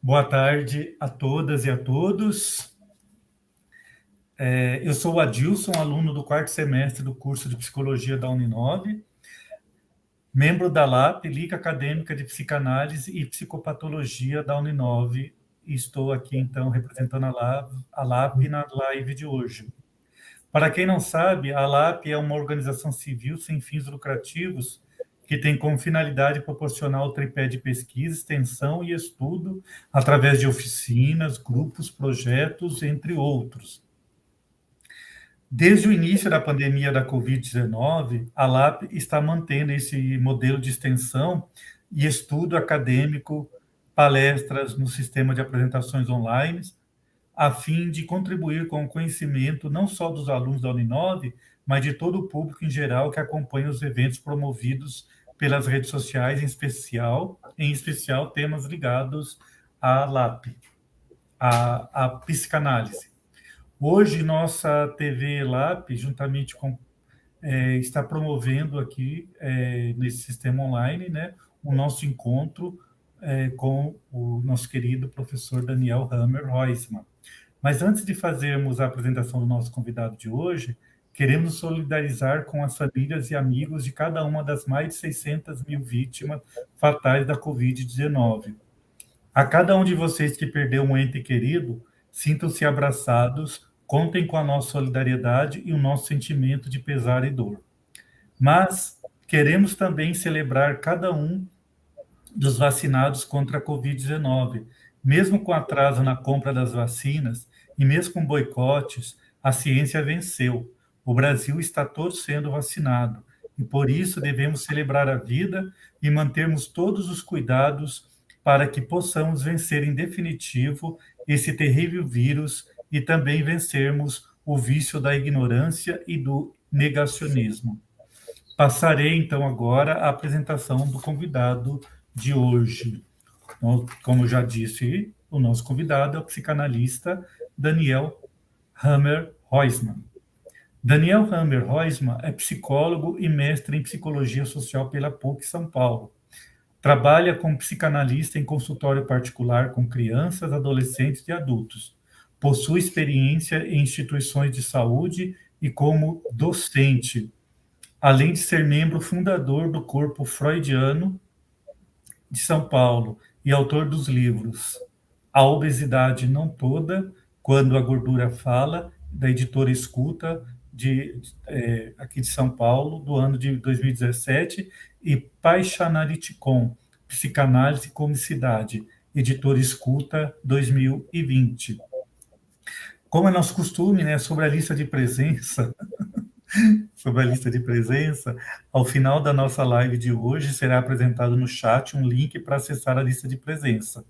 Boa tarde a todas e a todos. Eu sou o Adilson, aluno do quarto semestre do curso de Psicologia da Uninove, membro da LAP, Liga Acadêmica de Psicanálise e Psicopatologia da Uninove, e estou aqui, então, representando a LAP na live de hoje. Para quem não sabe, a LAP é uma organização civil sem fins lucrativos que tem como finalidade proporcionar o tripé de pesquisa, extensão e estudo através de oficinas, grupos, projetos, entre outros. Desde o início da pandemia da Covid-19, a LAP está mantendo esse modelo de extensão e estudo acadêmico, palestras no sistema de apresentações online, a fim de contribuir com o conhecimento não só dos alunos da Uninove, mas de todo o público em geral que acompanha os eventos promovidos pelas redes sociais, em especial temas ligados à LAP, à psicanálise. Hoje, nossa TV LAP, juntamente com está promovendo aqui, nesse sistema online, né, o nosso encontro com o nosso querido professor Daniel Hammer Roisman. Mas antes de fazermos a apresentação do nosso convidado de hoje, queremos nos solidarizar com as famílias e amigos de cada uma das mais de 600 mil vítimas fatais da Covid-19. A cada um de vocês que perdeu um ente querido, sintam-se abraçados, contem com a nossa solidariedade e o nosso sentimento de pesar e dor. Mas queremos também celebrar cada um dos vacinados contra a Covid-19. Mesmo com atraso na compra das vacinas e mesmo com boicotes, a ciência venceu. O Brasil está todo sendo vacinado e por isso devemos celebrar a vida e mantermos todos os cuidados para que possamos vencer em definitivo esse terrível vírus e também vencermos o vício da ignorância e do negacionismo. Passarei, então, agora a apresentação do convidado de hoje. Como já disse, o nosso convidado é o psicanalista Daniel Hammer Roisman. Daniel Hammer Roisman é psicólogo e mestre em psicologia social pela PUC São Paulo. Trabalha como psicanalista em consultório particular com crianças, adolescentes e adultos. Possui experiência em instituições de saúde e como docente, além de ser membro fundador do Corpo Freudiano de São Paulo e autor dos livros A Obesidade Não Toda, Quando a Gordura Fala, da editora Escuta, aqui de São Paulo, do ano de 2017, e Paixanaliticon, Psicanálise e Comicidade, editora Escuta, 2020. Como é nosso costume, né, sobre a lista de presença, ao final da nossa live de hoje será apresentado no chat um link para acessar a lista de presença.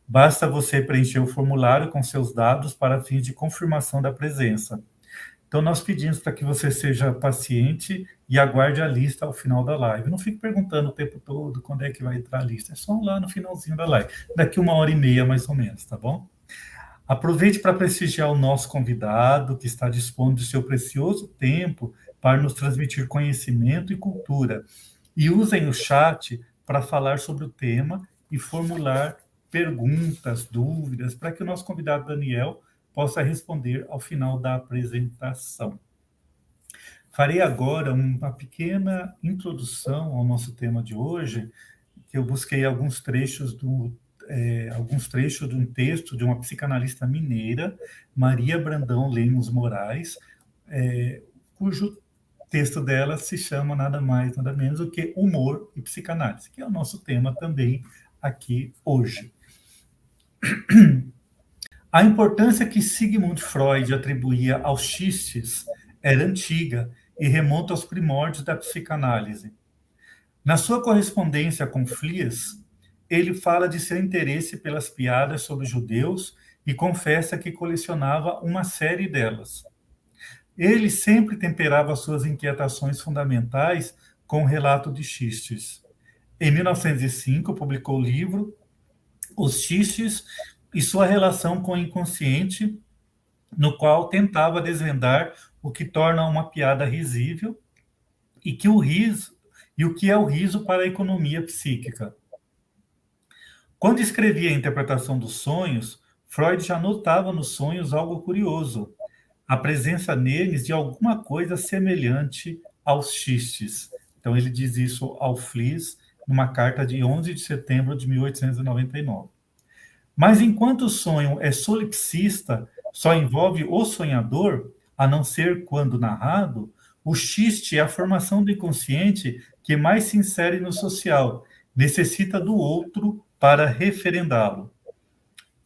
Basta você preencher o formulário com seus dados para fins de confirmação da presença. Então, nós pedimos para que você seja paciente e aguarde a lista ao final da live. Não fique perguntando o tempo todo quando é que vai entrar a lista, é só lá no finalzinho da live, daqui 1h30 mais ou menos, tá bom? Aproveite para prestigiar o nosso convidado, que está dispondo do seu precioso tempo para nos transmitir conhecimento e cultura. E usem o chat para falar sobre o tema e formular perguntas, dúvidas, para que o nosso convidado Daniel possa responder ao final da apresentação. Farei agora uma pequena introdução ao nosso tema de hoje, que eu busquei alguns trechos de um texto de uma psicanalista mineira, Maria Brandão Lemos Moraes, cujo texto dela se chama nada mais, nada menos do que Humor e Psicanálise, que é o nosso tema também aqui hoje. A importância que Sigmund Freud atribuía aos xistes era antiga e remonta aos primórdios da psicanálise. Na sua correspondência com Fliess, ele fala de seu interesse pelas piadas sobre judeus e confessa que colecionava uma série delas. Ele sempre temperava suas inquietações fundamentais com um relato de xistes. Em 1905, publicou o livro Os Xistes e sua relação com o inconsciente, no qual tentava desvendar o que torna uma piada risível e o que é o riso para a economia psíquica. Quando escrevia a interpretação dos sonhos, Freud já notava nos sonhos algo curioso, a presença neles de alguma coisa semelhante aos xistes. Então, ele diz isso ao Fliess numa carta de 11 de setembro de 1899. Mas enquanto o sonho é solipsista, só envolve o sonhador, a não ser quando narrado, o xiste é a formação do inconsciente que mais se insere no social, necessita do outro para referendá-lo.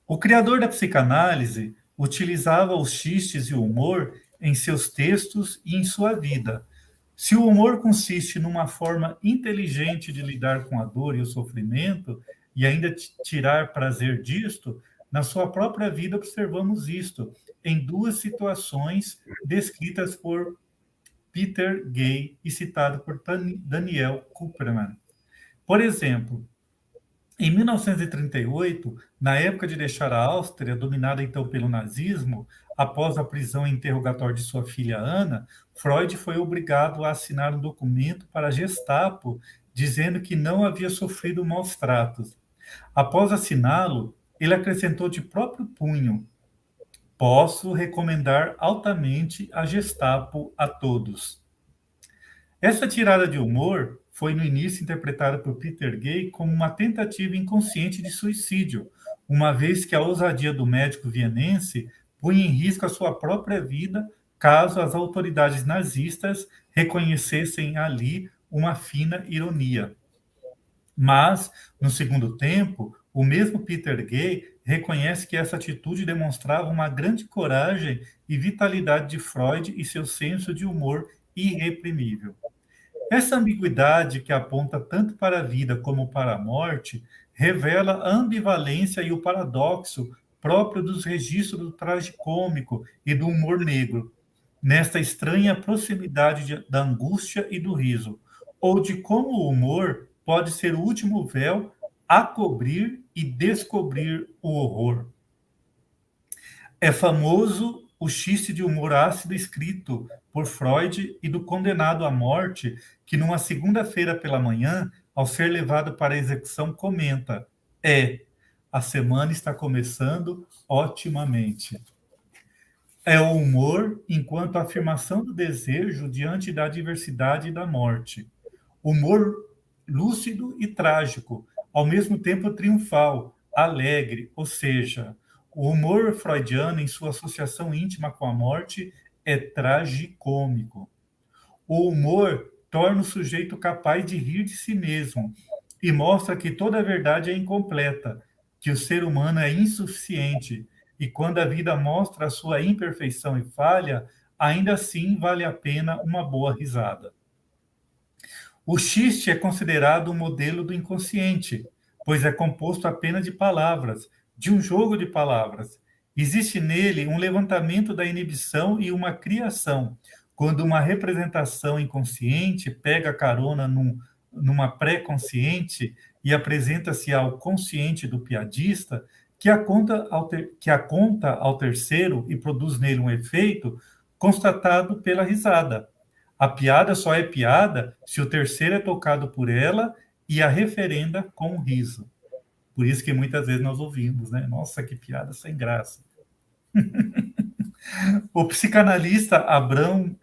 O criador da psicanálise utilizava os xistes e o humor em seus textos e em sua vida. Se o humor consiste numa forma inteligente de lidar com a dor e o sofrimento, e ainda tirar prazer disto, na sua própria vida observamos isto, em duas situações descritas por Peter Gay e citado por Daniel Kupperman. Por exemplo, em 1938, na época de deixar a Áustria, dominada então pelo nazismo, após a prisão e interrogatório de sua filha Ana, Freud foi obrigado a assinar um documento para a Gestapo, dizendo que não havia sofrido maus tratos. Após assiná-lo, ele acrescentou de próprio punho: "Posso recomendar altamente a Gestapo a todos." Essa tirada de humor foi no início interpretada por Peter Gay como uma tentativa inconsciente de suicídio, uma vez que a ousadia do médico vienense punha em risco a sua própria vida caso as autoridades nazistas reconhecessem ali uma fina ironia. Mas, no segundo tempo, o mesmo Peter Gay reconhece que essa atitude demonstrava uma grande coragem e vitalidade de Freud e seu senso de humor irreprimível. Essa ambiguidade que aponta tanto para a vida como para a morte revela a ambivalência e o paradoxo próprio dos registros do tragicômico e do humor negro, nesta estranha proximidade da angústia e do riso, ou de como o humor pode ser o último véu a cobrir e descobrir o horror. É famoso o xiste de humor ácido escrito por Freud e do condenado à morte, que numa segunda-feira pela manhã, ao ser levado para a execução, comenta: a semana está começando otimamente. É o humor enquanto afirmação do desejo diante da adversidade e da morte. Humor lúcido e trágico, ao mesmo tempo triunfal, alegre, ou seja, o humor freudiano, em sua associação íntima com a morte, é tragicômico. O humor torna o sujeito capaz de rir de si mesmo e mostra que toda a verdade é incompleta, que o ser humano é insuficiente e quando a vida mostra a sua imperfeição e falha, ainda assim vale a pena uma boa risada. O xiste é considerado um modelo do inconsciente, pois é composto apenas de palavras, de um jogo de palavras. Existe nele um levantamento da inibição e uma criação, quando uma representação inconsciente pega carona numa pré-consciente e apresenta-se ao consciente do piadista, que a conta ao terceiro e produz nele um efeito constatado pela risada. A piada só é piada se o terceiro é tocado por ela e a referenda com um riso. Por isso que muitas vezes nós ouvimos, né? Nossa, que piada sem graça. O psicanalista Abrão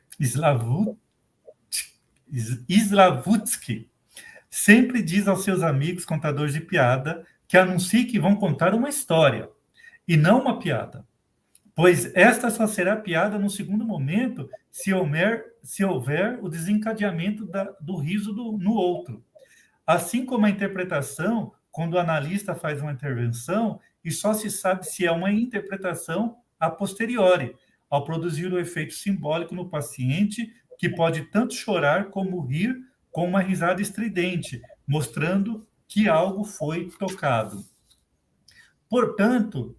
Slavutsky sempre diz aos seus amigos contadores de piada que anunciem que vão contar uma história e não uma piada, pois esta só será piada no segundo momento se houver o desencadeamento do riso no outro. Assim como a interpretação, quando o analista faz uma intervenção, e só se sabe se é uma interpretação a posteriori, ao produzir o efeito simbólico no paciente, que pode tanto chorar como rir com uma risada estridente, mostrando que algo foi tocado. Portanto,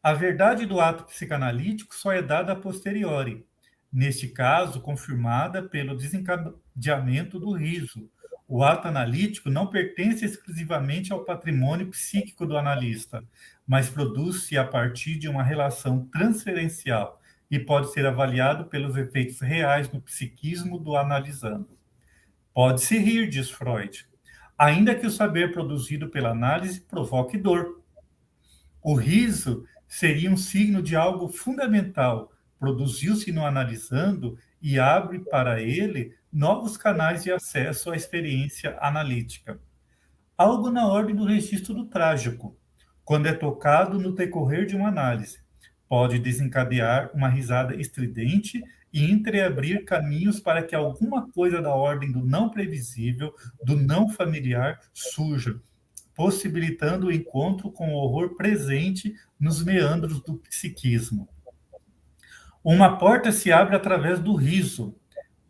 a verdade do ato psicanalítico só é dada a posteriori, neste caso, confirmada pelo desencadeamento do riso. O ato analítico não pertence exclusivamente ao patrimônio psíquico do analista, mas produz-se a partir de uma relação transferencial e pode ser avaliado pelos efeitos reais no psiquismo do analisando. Pode-se rir, diz Freud. ainda que o saber produzido pela análise provoque dor. O riso seria um signo de algo fundamental, produziu-se no analisando e abre para ele novos canais de acesso à experiência analítica. Algo na ordem do registro do trágico, quando é tocado no decorrer de uma análise. Pode desencadear uma risada estridente e entreabrir caminhos para que alguma coisa da ordem do não previsível, do não familiar, surja, possibilitando o encontro com o horror presente nos meandros do psiquismo. Uma porta se abre através do riso.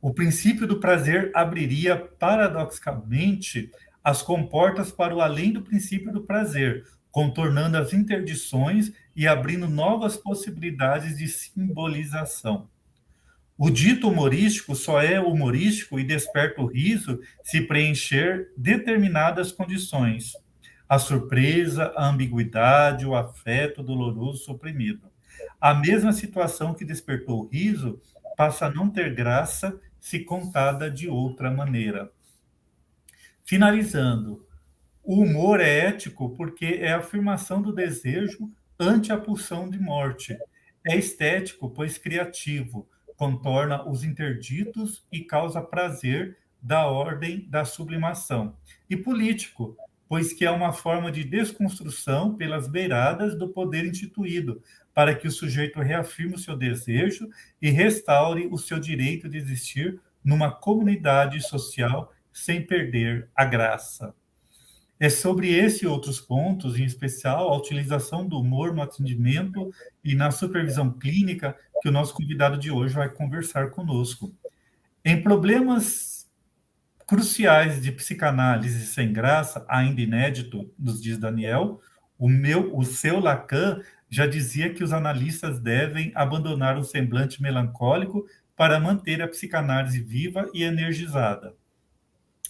O princípio do prazer abriria, paradoxalmente, as comportas para o além do princípio do prazer, contornando as interdições e abrindo novas possibilidades de simbolização. O dito humorístico só é humorístico e desperta o riso se preencher determinadas condições: a surpresa, a ambiguidade, o afeto doloroso suprimido. A mesma situação que despertou o riso passa a não ter graça se contada de outra maneira. Finalizando, o humor é ético porque é a afirmação do desejo ante a pulsão de morte. É estético, pois criativo, contorna os interditos e causa prazer da ordem da sublimação. E político, pois que é uma forma de desconstrução pelas beiradas do poder instituído, para que o sujeito reafirme o seu desejo e restaure o seu direito de existir numa comunidade social sem perder a graça. É sobre esse e outros pontos, em especial a utilização do humor no atendimento e na supervisão clínica, que o nosso convidado de hoje vai conversar conosco. Em problemas cruciais de psicanálise sem graça, ainda inédito, nos diz Daniel, o seu Lacan já dizia que os analistas devem abandonar o semblante melancólico para manter a psicanálise viva e energizada.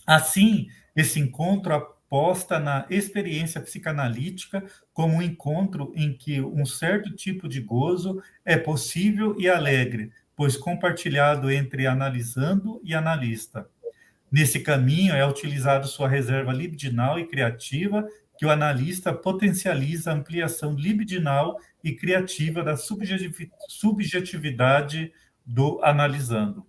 Assim, esse encontro aposta na experiência psicanalítica como um encontro em que um certo tipo de gozo é possível e alegre, pois compartilhado entre analisando e analista. Nesse caminho é utilizado sua reserva libidinal e criativa, que o analista potencializa a ampliação libidinal e criativa da subjetividade do analisando.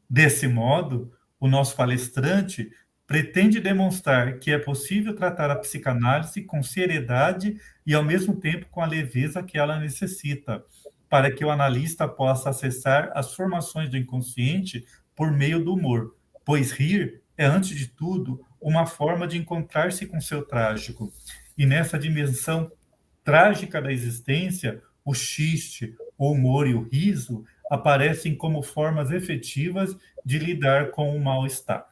Desse modo, o nosso palestrante pretende demonstrar que é possível tratar a psicanálise com seriedade e, ao mesmo tempo, com a leveza que ela necessita, para que o analista possa acessar as formações do inconsciente por meio do humor, pois rir é, antes de tudo, uma forma de encontrar-se com seu trágico. E nessa dimensão trágica da existência, o xiste, o humor e o riso aparecem como formas efetivas de lidar com o mal-estar.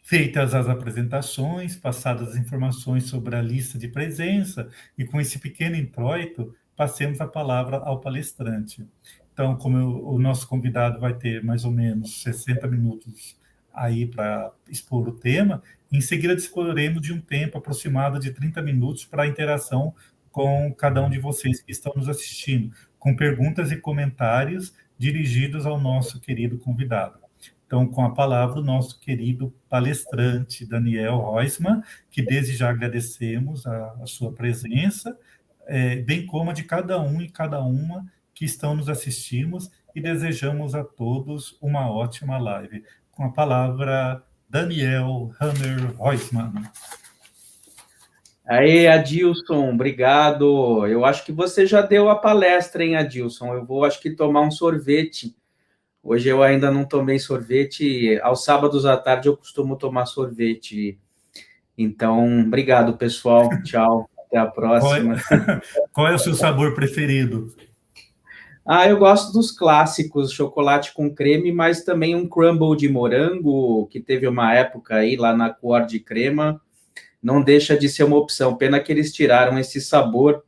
Feitas as apresentações, passadas as informações sobre a lista de presença, e com esse pequeno introito, passemos a palavra ao palestrante. Então, como o nosso convidado vai ter mais ou menos 60 minutos aí para expor o tema, em seguida disporemos de um tempo aproximado de 30 minutos para a interação com cada um de vocês que estão nos assistindo, com perguntas e comentários dirigidos ao nosso querido convidado. Então, com a palavra, o nosso querido palestrante, Daniel Roisman, que desde já agradecemos a sua presença, bem como a de cada um e cada uma que estão nos assistindo, e desejamos a todos uma ótima live. Com a palavra, Daniel Hammer Roisman. Aí, Adilson, obrigado. Eu acho que você já deu a palestra, hein, Adilson? Eu vou, acho que, tomar um sorvete. Hoje eu ainda não tomei sorvete. Aos sábados à tarde eu costumo tomar sorvete. Então, obrigado, pessoal. Tchau. Até a próxima. Qual é o seu sabor preferido? Eu gosto dos clássicos, chocolate com creme, mas também um crumble de morango, que teve uma época aí lá na Cor de Crema. Não deixa de ser uma opção. Pena que eles tiraram esse sabor.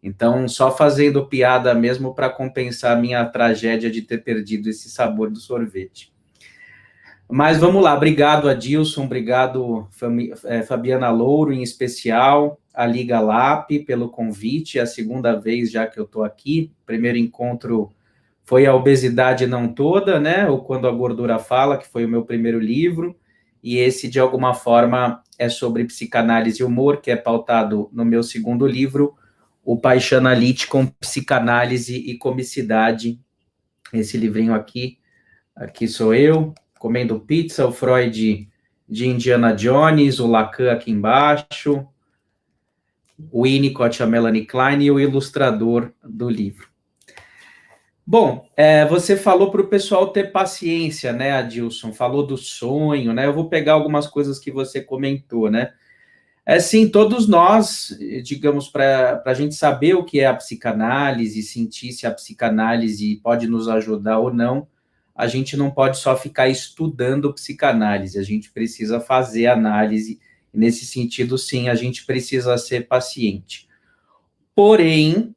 Então, só fazendo piada mesmo para compensar a minha tragédia de ter perdido esse sabor do sorvete. Mas vamos lá. Obrigado, Adilson. Obrigado, Fabiana Louro, em especial, a Liga LAP, pelo convite. É a segunda vez já que eu estou aqui. O primeiro encontro foi A Obesidade Não Toda, né? Ou Quando a Gordura Fala, que foi o meu primeiro livro. e esse, de alguma forma, é sobre psicanálise e humor, que é pautado no meu segundo livro, O Paixanalite com Psicanálise e Comicidade. Esse livrinho aqui sou eu, comendo pizza, o Freud de Indiana Jones, o Lacan aqui embaixo, o Winnicott, a Melanie Klein e o ilustrador do livro. Bom, você falou para o pessoal ter paciência, né, Adilson? Falou do sonho, né? Eu vou pegar algumas coisas que você comentou, né? Sim, todos nós, digamos, para a gente saber o que é a psicanálise, sentir se a psicanálise pode nos ajudar ou não, a gente não pode só ficar estudando psicanálise, a gente precisa fazer análise. Nesse sentido, sim, a gente precisa ser paciente. Porém,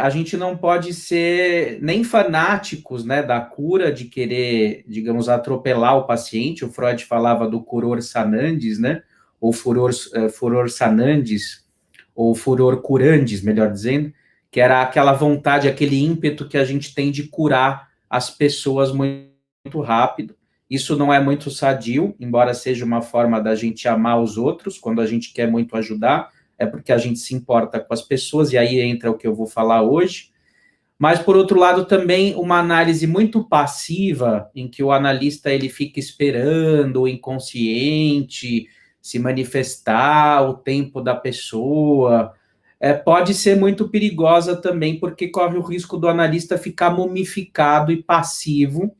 a gente não pode ser nem fanáticos, né, da cura, de querer, digamos, atropelar o paciente. O Freud falava do furor sanandis, né, ou furor sanandis, ou furor curandis, melhor dizendo, que era aquela vontade, aquele ímpeto que a gente tem de curar as pessoas muito rápido. Isso não é muito sadio, embora seja uma forma da gente amar os outros, quando a gente quer muito ajudar, é porque a gente se importa com as pessoas, e aí entra o que eu vou falar hoje. Mas, por outro lado, também uma análise muito passiva, em que o analista ele fica esperando o inconsciente se manifestar, o tempo da pessoa, pode ser muito perigosa também, porque corre o risco do analista ficar mumificado e passivo,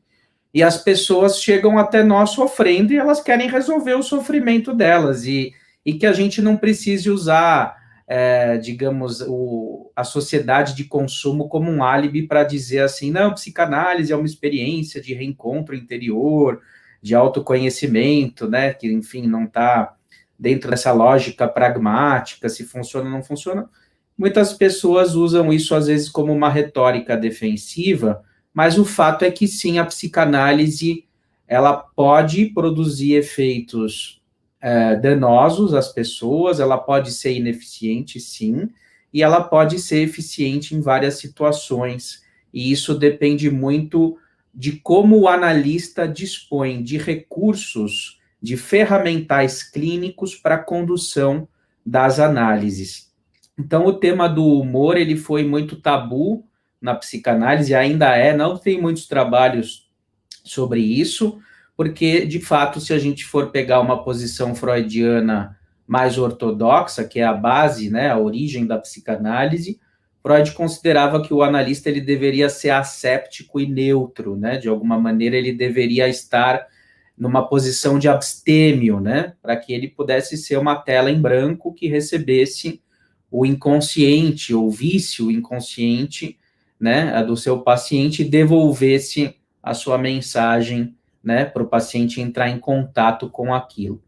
e as pessoas chegam até nós sofrendo e elas querem resolver o sofrimento delas, e que a gente não precise usar, digamos, a sociedade de consumo como um álibi para dizer assim, não, psicanálise é uma experiência de reencontro interior, de autoconhecimento, né, que, enfim, não está dentro dessa lógica pragmática, se funciona ou não funciona. Muitas pessoas usam isso, às vezes, como uma retórica defensiva, mas o fato é que, sim, a psicanálise, ela pode produzir efeitos danosos às pessoas, ela pode ser ineficiente, sim, e ela pode ser eficiente em várias situações, e isso depende muito de como o analista dispõe de recursos, de ferramentais clínicos para a condução das análises. Então, o tema do humor, ele foi muito tabu na psicanálise, ainda não tem muitos trabalhos sobre isso, porque, de fato, se a gente for pegar uma posição freudiana mais ortodoxa, que é a base, né, a origem da psicanálise, Freud considerava que o analista ele deveria ser asséptico e neutro, né, de alguma maneira ele deveria estar numa posição de abstêmio, né, para que ele pudesse ser uma tela em branco que recebesse o inconsciente, ouvisse o inconsciente, né, do seu paciente e devolvesse a sua mensagem, né, para o paciente entrar em contato com aquilo.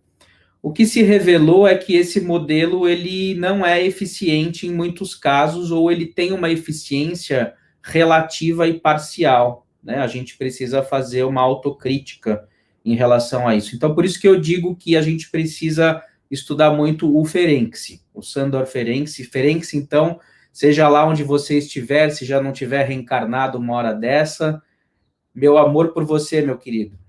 O que se revelou é que esse modelo ele não é eficiente em muitos casos, ou ele tem uma eficiência relativa e parcial, né? A gente precisa fazer uma autocrítica em relação a isso. Então, por isso que eu digo que a gente precisa estudar muito o Ferenczi, o Sándor Ferenczi. Ferenczi, então, seja lá onde você estiver, se já não tiver reencarnado uma hora dessa, meu amor por você, meu querido.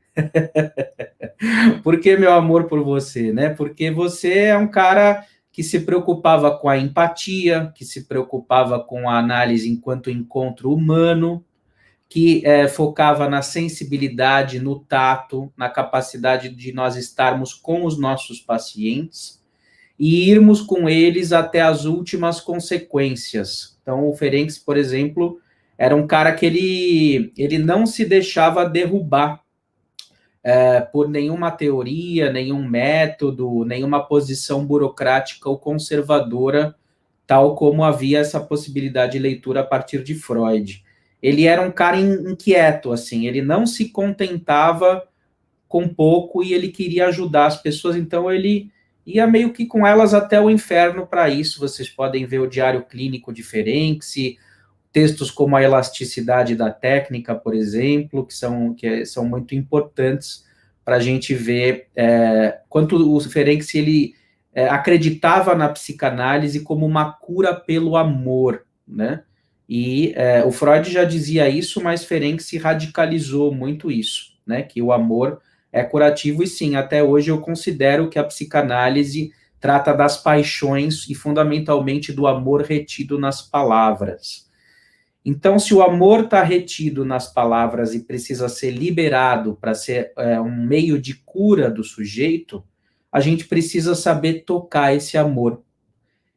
Por que meu amor por você, né? Porque você é um cara que se preocupava com a empatia, que se preocupava com a análise enquanto encontro humano, que focava na sensibilidade, no tato, na capacidade de nós estarmos com os nossos pacientes e irmos com eles até as últimas consequências. Então, o Ferenczi, por exemplo, era um cara que ele não se deixava derrubar por nenhuma teoria, nenhum método, nenhuma posição burocrática ou conservadora, tal como havia essa possibilidade de leitura a partir de Freud. Ele era um cara inquieto, assim, ele não se contentava com pouco e ele queria ajudar as pessoas, então ele ia meio que com elas até o inferno para isso. Vocês podem ver o Diário Clínico de Ferenczi, textos como A Elasticidade da Técnica, por exemplo, que são muito importantes para a gente ver quanto o Ferenczi ele acreditava na psicanálise como uma cura pelo amor, né? E o Freud já dizia isso, mas Ferenczi radicalizou muito isso, né? Que o amor é curativo, e sim, até hoje eu considero que a psicanálise trata das paixões e fundamentalmente do amor retido nas palavras. Então, se o amor está retido nas palavras e precisa ser liberado para ser um meio de cura do sujeito, a gente precisa saber tocar esse amor.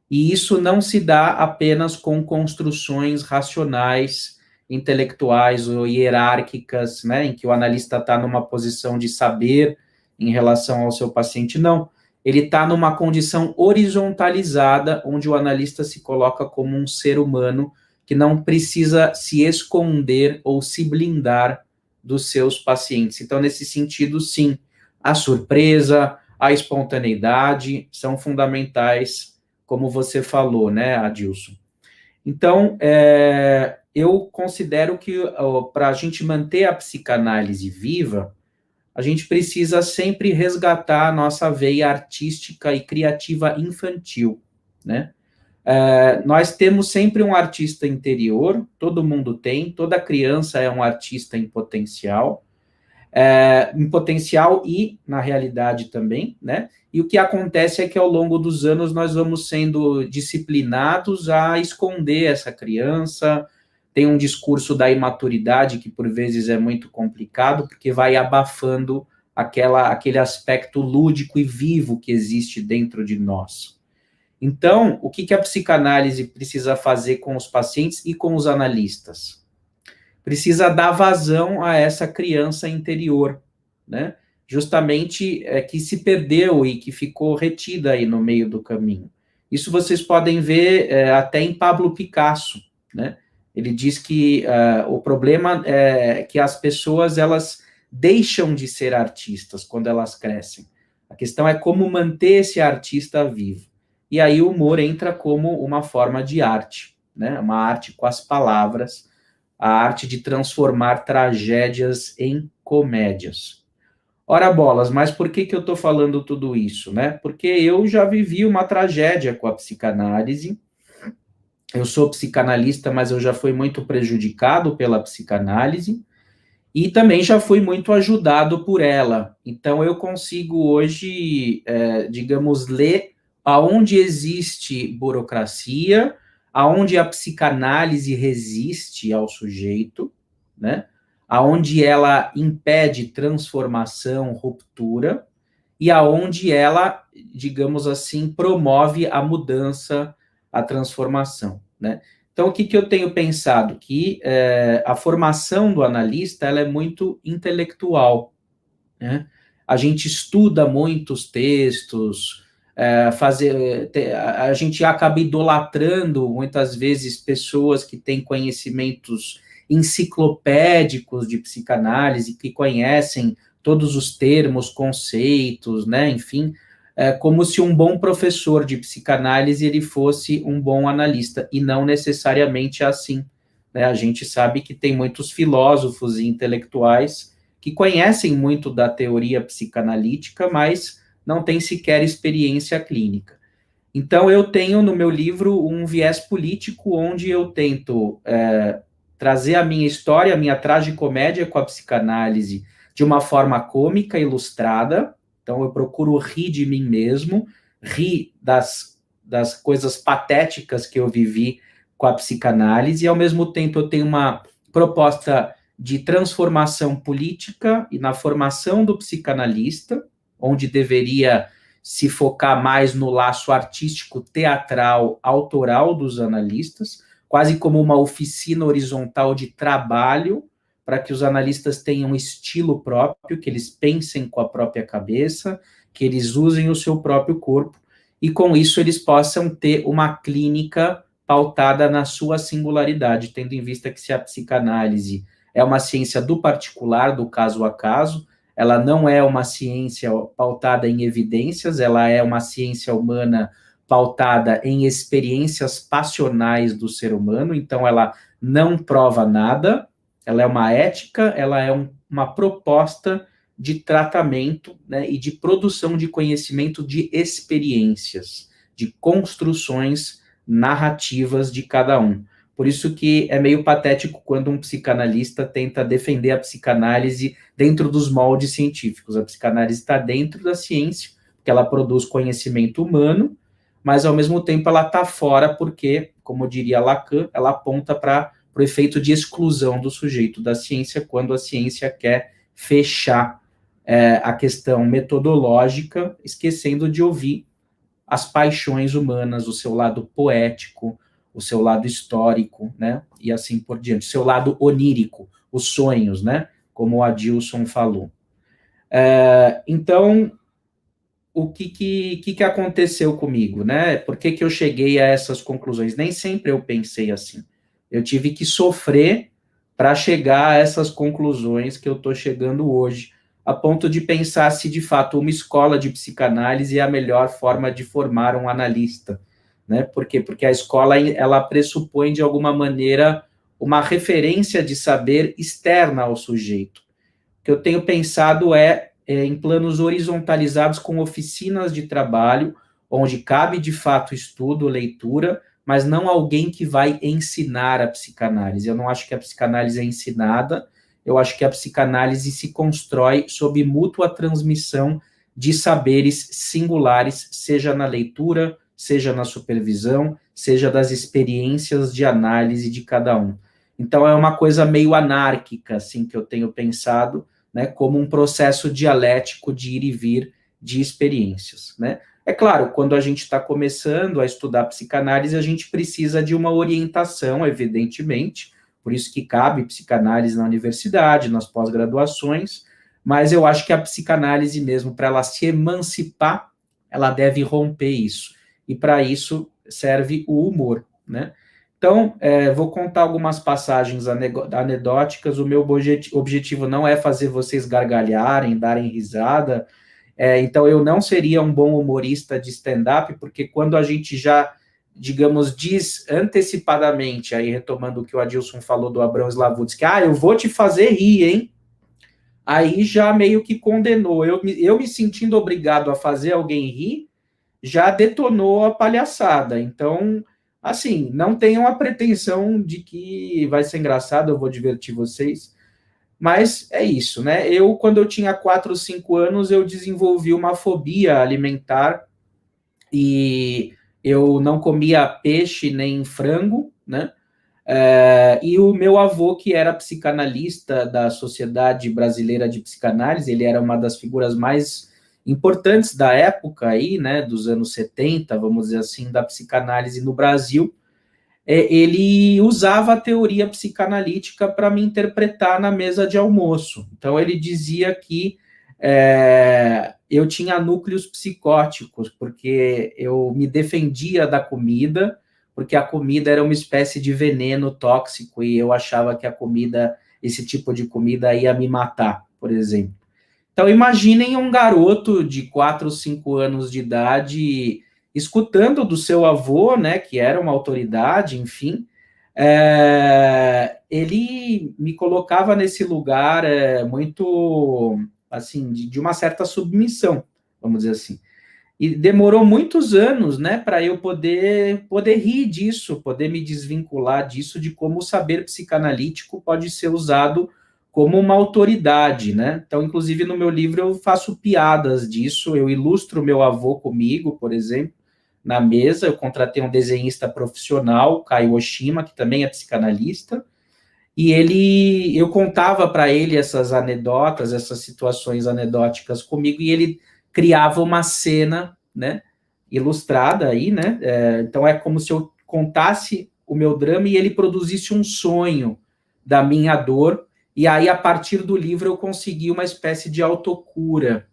E isso não se dá apenas com construções racionais, intelectuais ou hierárquicas, né, em que o analista está numa posição de saber em relação ao seu paciente, não. Ele está numa condição horizontalizada, onde o analista se coloca como um ser humano que não precisa se esconder ou se blindar dos seus pacientes. Então, nesse sentido, sim, a surpresa, a espontaneidade são fundamentais, como você falou, né, Adilson? Então, eu considero que para a gente manter a psicanálise viva, a gente precisa sempre resgatar a nossa veia artística e criativa infantil, né? Nós temos sempre um artista interior, todo mundo tem, toda criança é um artista em potencial e na realidade também, né? E o que acontece é que ao longo dos anos nós vamos sendo disciplinados a esconder essa criança, tem um discurso da imaturidade que por vezes é muito complicado, porque vai abafando aquele aspecto lúdico e vivo que existe dentro de nós. Então, o que a psicanálise precisa fazer com os pacientes e com os analistas? Precisa dar vazão a essa criança interior, né? Justamente que se perdeu e que ficou retida aí no meio do caminho. Isso vocês podem ver até em Pablo Picasso, né? Ele diz que o problema é que as pessoas, elas deixam de ser artistas quando elas crescem. A questão é como manter esse artista vivo. E aí o humor entra como uma forma de arte, né? Uma arte com as palavras, a arte de transformar tragédias em comédias. Ora bolas, mas por que eu estou falando tudo isso, né? Porque eu já vivi uma tragédia com a psicanálise. Eu sou psicanalista, mas eu já fui muito prejudicado pela psicanálise e também já fui muito ajudado por ela. Então eu consigo hoje, digamos, ler aonde existe burocracia, aonde a psicanálise resiste ao sujeito, né? Aonde ela impede transformação, ruptura, e aonde ela, digamos assim, promove a mudança, a transformação, né? Então, o que eu tenho pensado? Que a formação do analista ela é muito intelectual, né? A gente estuda muitos textos, a gente acaba idolatrando muitas vezes pessoas que têm conhecimentos enciclopédicos de psicanálise, que conhecem todos os termos, conceitos, né? Enfim, como se um bom professor de psicanálise ele fosse um bom analista, e não necessariamente assim, né? A gente sabe que tem muitos filósofos e intelectuais que conhecem muito da teoria psicanalítica, mas não têm sequer experiência clínica. Então, eu tenho no meu livro um viés político, onde eu tento trazer a minha história, a minha tragicomédia com a psicanálise de uma forma cômica, ilustrada. Então, eu procuro rir de mim mesmo, rir das coisas patéticas que eu vivi com a psicanálise, e, ao mesmo tempo, eu tenho uma proposta de transformação política e na formação do psicanalista, onde deveria se focar mais no laço artístico, teatral, autoral dos analistas, quase como uma oficina horizontal de trabalho, para que os analistas tenham um estilo próprio, que eles pensem com a própria cabeça, que eles usem o seu próprio corpo, e com isso eles possam ter uma clínica pautada na sua singularidade, tendo em vista que se a psicanálise é uma ciência do particular, do caso a caso, ela não é uma ciência pautada em evidências, ela é uma ciência humana pautada em experiências passionais do ser humano, então ela não prova nada, ela é uma ética, ela é uma proposta de tratamento, né, e de produção de conhecimento de experiências, de construções narrativas de cada um. Por isso que é meio patético quando um psicanalista tenta defender a psicanálise dentro dos moldes científicos. A psicanálise está dentro da ciência, porque ela produz conhecimento humano, mas ao mesmo tempo ela está fora porque, como diria Lacan, ela aponta para o efeito de exclusão do sujeito da ciência, quando a ciência quer fechar a questão metodológica, esquecendo de ouvir as paixões humanas, o seu lado poético, o seu lado histórico, né, e assim por diante, o seu lado onírico, os sonhos, né, como o Adilson falou. Então, o que aconteceu comigo, né, por que eu cheguei a essas conclusões? Nem sempre eu pensei assim, eu tive que sofrer para chegar a essas conclusões que eu estou chegando hoje, a ponto de pensar se, de fato, uma escola de psicanálise é a melhor forma de formar um analista, né? Por quê? Porque a escola, ela pressupõe, de alguma maneira, uma referência de saber externa ao sujeito. O que eu tenho pensado em planos horizontalizados com oficinas de trabalho, onde cabe, de fato, estudo, leitura, mas não alguém que vai ensinar a psicanálise. Eu não acho que a psicanálise é ensinada, eu acho que a psicanálise se constrói sob mútua transmissão de saberes singulares, seja na leitura, seja na supervisão, seja das experiências de análise de cada um. Então, é uma coisa meio anárquica, assim, que eu tenho pensado, né, como um processo dialético de ir e vir de experiências, né? É claro, quando a gente está começando a estudar psicanálise, a gente precisa de uma orientação, evidentemente, por isso que cabe psicanálise na universidade, nas pós-graduações, mas eu acho que a psicanálise mesmo, para ela se emancipar, ela deve romper isso. E para isso serve o humor, né? Então, vou contar algumas passagens anedóticas. O meu objetivo não é fazer vocês gargalharem, darem risada. Então, eu não seria um bom humorista de stand-up, porque quando a gente já, digamos, diz antecipadamente, aí retomando o que o Adilson falou do Abrão Slavutsky, eu vou te fazer rir, hein? Aí já meio que condenou. Eu me sentindo obrigado a fazer alguém rir, já detonou a palhaçada. Então, assim, não tenham a pretensão de que vai ser engraçado, eu vou divertir vocês, mas é isso, né? Quando eu tinha 4 ou 5 anos, eu desenvolvi uma fobia alimentar e eu não comia peixe nem frango, né? E o meu avô, que era psicanalista da Sociedade Brasileira de Psicanálise, ele era uma das figuras mais importantes da época aí, né, dos anos 70, vamos dizer assim, da psicanálise no Brasil. Ele usava a teoria psicanalítica para me interpretar na mesa de almoço. Então, ele dizia que eu tinha núcleos psicóticos, porque eu me defendia da comida, porque a comida era uma espécie de veneno tóxico, e eu achava que a comida, esse tipo de comida, ia me matar, por exemplo. Então, imaginem um garoto de 4 ou 5 anos de idade escutando do seu avô, né, que era uma autoridade, enfim, ele me colocava nesse lugar muito, assim, de uma certa submissão, vamos dizer assim. E demorou muitos anos, né, para eu poder rir disso, poder me desvincular disso, de como o saber psicanalítico pode ser usado como uma autoridade, né? Então, inclusive, no meu livro eu faço piadas disso, eu ilustro meu avô comigo, por exemplo, na mesa. Eu contratei um desenhista profissional, Caio Oshima, que também é psicanalista, e eu contava para ele essas anedotas, essas situações anedóticas comigo, e ele criava uma cena, né, ilustrada aí, né? Então é como se eu contasse o meu drama e ele produzisse um sonho da minha dor, e aí, a partir do livro, eu consegui uma espécie de autocura,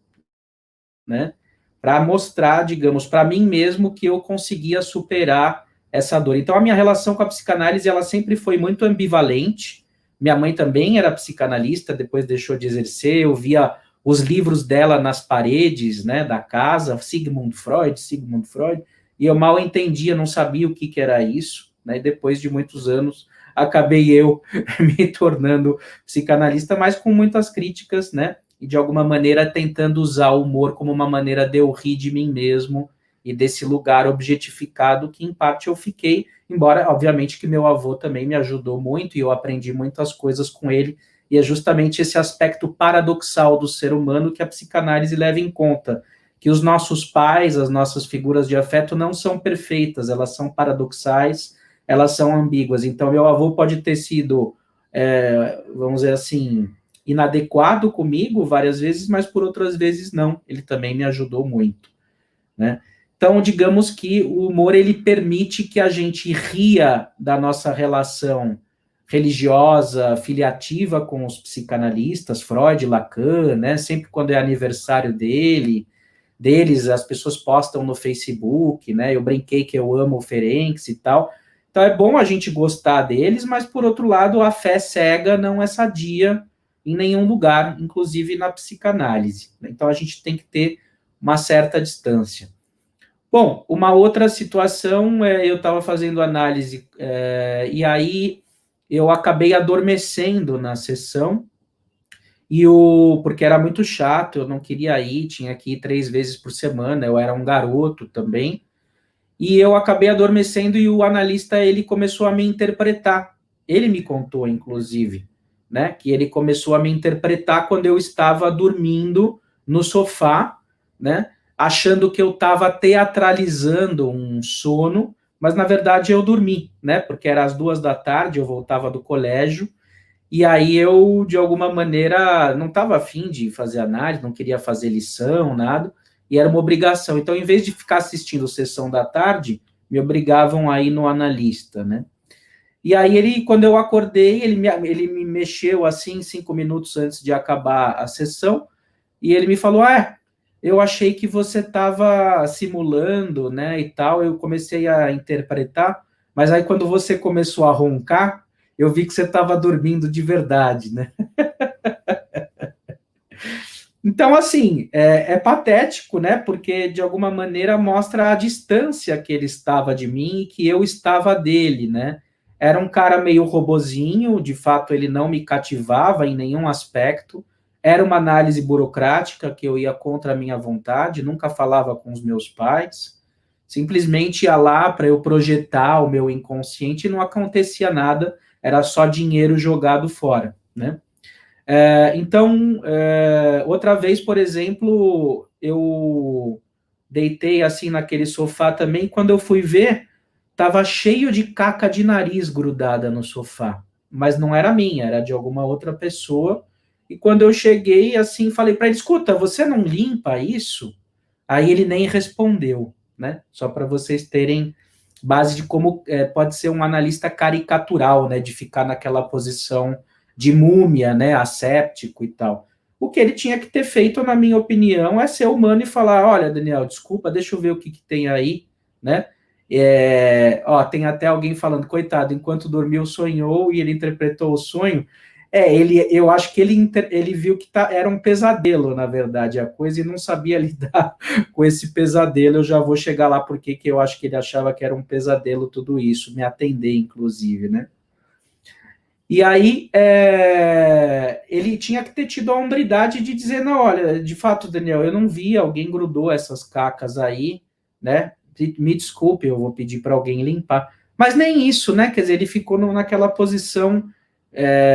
né? Para mostrar, digamos, para mim mesmo que eu conseguia superar essa dor. Então, a minha relação com a psicanálise, ela sempre foi muito ambivalente. Minha mãe também era psicanalista, depois deixou de exercer. Eu via os livros dela nas paredes, né, da casa, Sigmund Freud, e eu mal entendia, não sabia o que era isso, né? E depois de muitos anos, acabei eu me tornando psicanalista, mas com muitas críticas, né? E de alguma maneira tentando usar o humor como uma maneira de eu rir de mim mesmo e desse lugar objetificado que, em parte, eu fiquei, embora, obviamente, que meu avô também me ajudou muito, e eu aprendi muitas coisas com ele, e é justamente esse aspecto paradoxal do ser humano que a psicanálise leva em conta, que os nossos pais, as nossas figuras de afeto não são perfeitas, elas são paradoxais, elas são ambíguas. Então, meu avô pode ter sido, vamos dizer assim, inadequado comigo várias vezes, mas por outras vezes não. Ele também me ajudou muito, né? Então, digamos que o humor, ele permite que a gente ria da nossa relação religiosa, filiativa com os psicanalistas, Freud, Lacan, né? Sempre quando é aniversário deles, as pessoas postam no Facebook, né? Eu brinquei que eu amo o Ferenc e tal. Então, é bom a gente gostar deles, mas, por outro lado, a fé cega não é sadia em nenhum lugar, inclusive na psicanálise. Então, a gente tem que ter uma certa distância. Bom, uma outra situação, eu estava fazendo análise, e aí eu acabei adormecendo na sessão, porque era muito chato, eu não queria ir, tinha que ir 3 vezes por semana, eu era um garoto também, e eu acabei adormecendo e o analista, ele começou a me interpretar. Ele me contou, inclusive, né, que ele começou a me interpretar quando eu estava dormindo no sofá, né, achando que eu estava teatralizando um sono, mas na verdade eu dormi, né, porque era às 2 da tarde, eu voltava do colégio, e aí eu, de alguma maneira, não estava afim de fazer análise, não queria fazer lição, nada, e era uma obrigação. Então, em vez de ficar assistindo sessão da tarde, me obrigavam a ir no analista, né? E aí quando eu acordei, ele me mexeu assim 5 minutos antes de acabar a sessão, e ele me falou, eu achei que você estava simulando, né, e tal, eu comecei a interpretar, mas aí quando você começou a roncar, eu vi que você estava dormindo de verdade, né? Então, assim, é patético, né? Porque, de alguma maneira, mostra a distância que ele estava de mim e que eu estava dele, né? Era um cara meio robozinho, de fato, ele não me cativava em nenhum aspecto. Era uma análise burocrática que eu ia contra a minha vontade, nunca falava com os meus pais. Simplesmente ia lá para eu projetar o meu inconsciente e não acontecia nada, era só dinheiro jogado fora, né? Então, outra vez, por exemplo, eu deitei assim naquele sofá também, quando eu fui ver, estava cheio de caca de nariz grudada no sofá, mas não era minha, era de alguma outra pessoa, e quando eu cheguei, assim, falei para ele, escuta, você não limpa isso? Aí ele nem respondeu, né? Só para vocês terem base de como pode ser um analista caricatural, né? De ficar naquela posição de múmia, né? Asséptico e tal. O que ele tinha que ter feito, na minha opinião, é ser humano e falar, olha, Daniel, desculpa, deixa eu ver o que tem aí, né? Tem até alguém falando, coitado, enquanto dormiu, sonhou e ele interpretou o sonho. Eu acho que ele viu que era um pesadelo, na verdade, a coisa, e não sabia lidar com esse pesadelo. Eu já vou chegar lá porque que eu acho que ele achava que era um pesadelo tudo isso, me atender, inclusive, né? E aí, ele tinha que ter tido a hombridade de dizer, não, olha, de fato, Daniel, eu não vi, alguém grudou essas cacas aí, né? Me desculpe, eu vou pedir para alguém limpar. Mas nem isso, né? Quer dizer, ele ficou naquela posição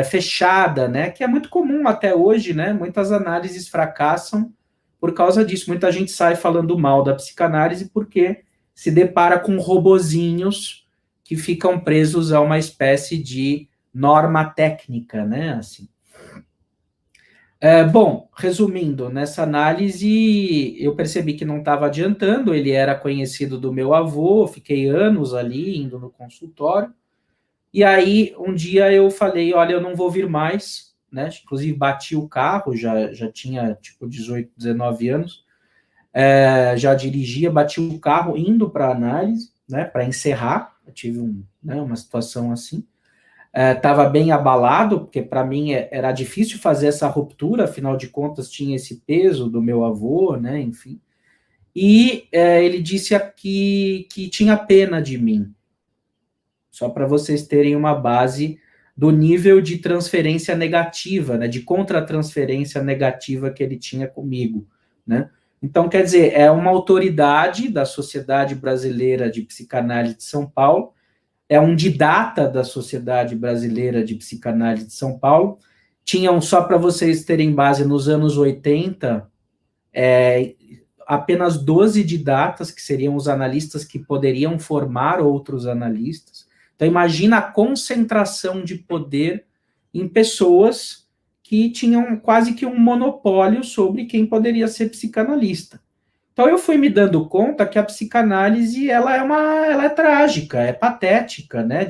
fechada, né? Que é muito comum até hoje, né? Muitas análises fracassam por causa disso. Muita gente sai falando mal da psicanálise porque se depara com robozinhos que ficam presos a uma espécie de norma técnica, né? Assim. Bom, resumindo, nessa análise eu percebi que não estava adiantando, ele era conhecido do meu avô, fiquei anos ali indo no consultório, e aí um dia eu falei, olha, eu não vou vir mais, né? Inclusive bati o carro, já tinha tipo 18, 19 anos, já dirigia, bati o carro indo para a análise, né? Para encerrar, eu tive uma situação assim. Estava bem abalado, porque para mim era difícil fazer essa ruptura, afinal de contas tinha esse peso do meu avô, né, enfim. E ele disse aqui que tinha pena de mim, só para vocês terem uma base do nível de transferência negativa, né, de contra-transferência negativa que ele tinha comigo, né. Então, quer dizer, é uma autoridade da Sociedade Brasileira de Psicanálise de São Paulo, é um didata da Sociedade Brasileira de Psicanálise de São Paulo. Tinham, só para vocês terem base, nos anos 80, apenas 12 didatas, que seriam os analistas que poderiam formar outros analistas. Então, imagina a concentração de poder em pessoas que tinham quase que um monopólio sobre quem poderia ser psicanalista. Então, eu fui me dando conta que a psicanálise ela é trágica, é patética, né,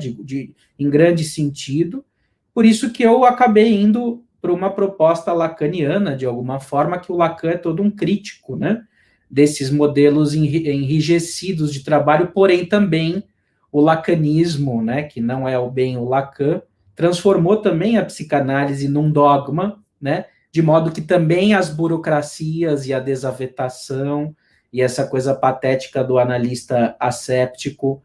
em grande sentido. Por isso que eu acabei indo para uma proposta lacaniana, de alguma forma, que o Lacan é todo um crítico, né, desses modelos enrijecidos de trabalho, porém também o lacanismo, né, que não é o bem o Lacan, transformou também a psicanálise num dogma, né, de modo que também as burocracias e a desafetação e essa coisa patética do analista asséptico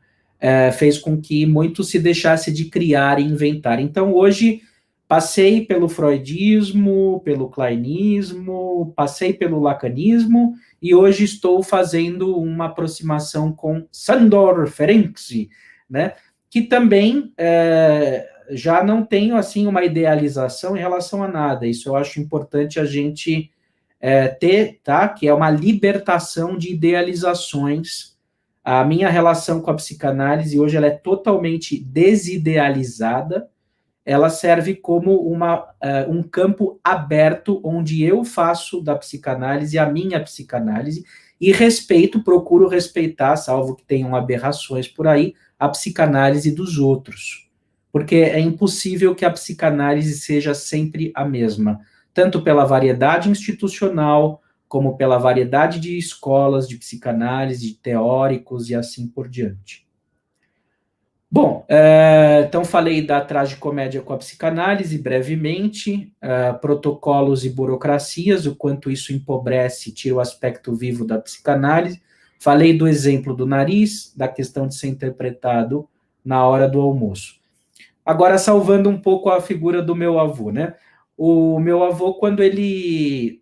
fez com que muito se deixasse de criar e inventar. Então, hoje, passei pelo freudismo, pelo kleinismo, passei pelo lacanismo, e hoje estou fazendo uma aproximação com Sándor Ferenczi, né, que também já não tenho assim uma idealização em relação a nada. Isso eu acho importante a gente ter, tá? Que é uma libertação de idealizações. A minha relação com a psicanálise hoje ela é totalmente desidealizada. Ela serve como um campo aberto onde eu faço da psicanálise a minha psicanálise e procuro respeitar, salvo que tenham aberrações por aí, a psicanálise dos outros. Porque é impossível que a psicanálise seja sempre a mesma, tanto pela variedade institucional, como pela variedade de escolas de psicanálise, de teóricos e assim por diante. Bom, então falei da tragicomédia com a psicanálise brevemente, protocolos e burocracias, o quanto isso empobrece e tira o aspecto vivo da psicanálise. Falei do exemplo do nariz, da questão de ser interpretado na hora do almoço. Agora, salvando um pouco a figura do meu avô, né? O meu avô, quando ele,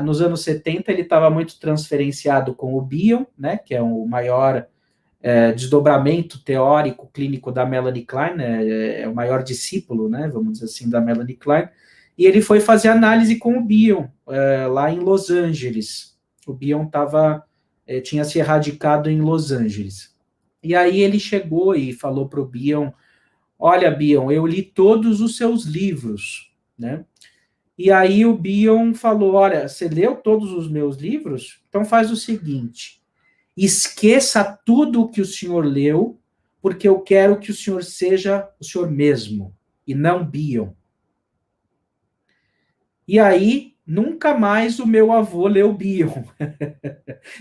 nos anos 70, ele estava muito transferenciado com o Bion, né, que é o maior desdobramento teórico clínico da Melanie Klein, é o maior discípulo, né, vamos dizer assim, da Melanie Klein, e ele foi fazer análise com o Bion, lá em Los Angeles. O Bion tinha se radicado em Los Angeles. E aí ele chegou e falou para o Bion: olha, Bion, eu li todos os seus livros, né? E aí o Bion falou: olha, você leu todos os meus livros? Então faz o seguinte: esqueça tudo o que o senhor leu, porque eu quero que o senhor seja o senhor mesmo, e não Bion. E aí, nunca mais o meu avô leu Bion.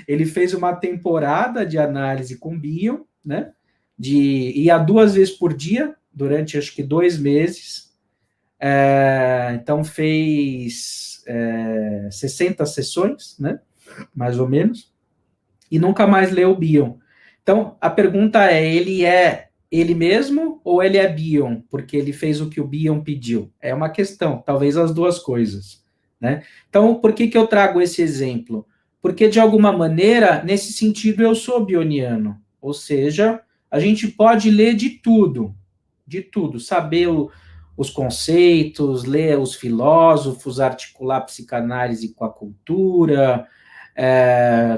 Ele fez uma temporada de análise com Bion, né? Ia 2 vezes por dia, durante acho que 2 meses. Então fez 60 sessões, né? Mais ou menos. E nunca mais leu Bion. Então, a pergunta ele é ele mesmo ou ele é Bion? Porque ele fez o que o Bion pediu. É uma questão, talvez as duas coisas, né? Então, por que eu trago esse exemplo? Porque, de alguma maneira, nesse sentido, eu sou bioniano. Ou seja, a gente pode ler de tudo, saber os conceitos, ler os filósofos, articular a psicanálise com a cultura,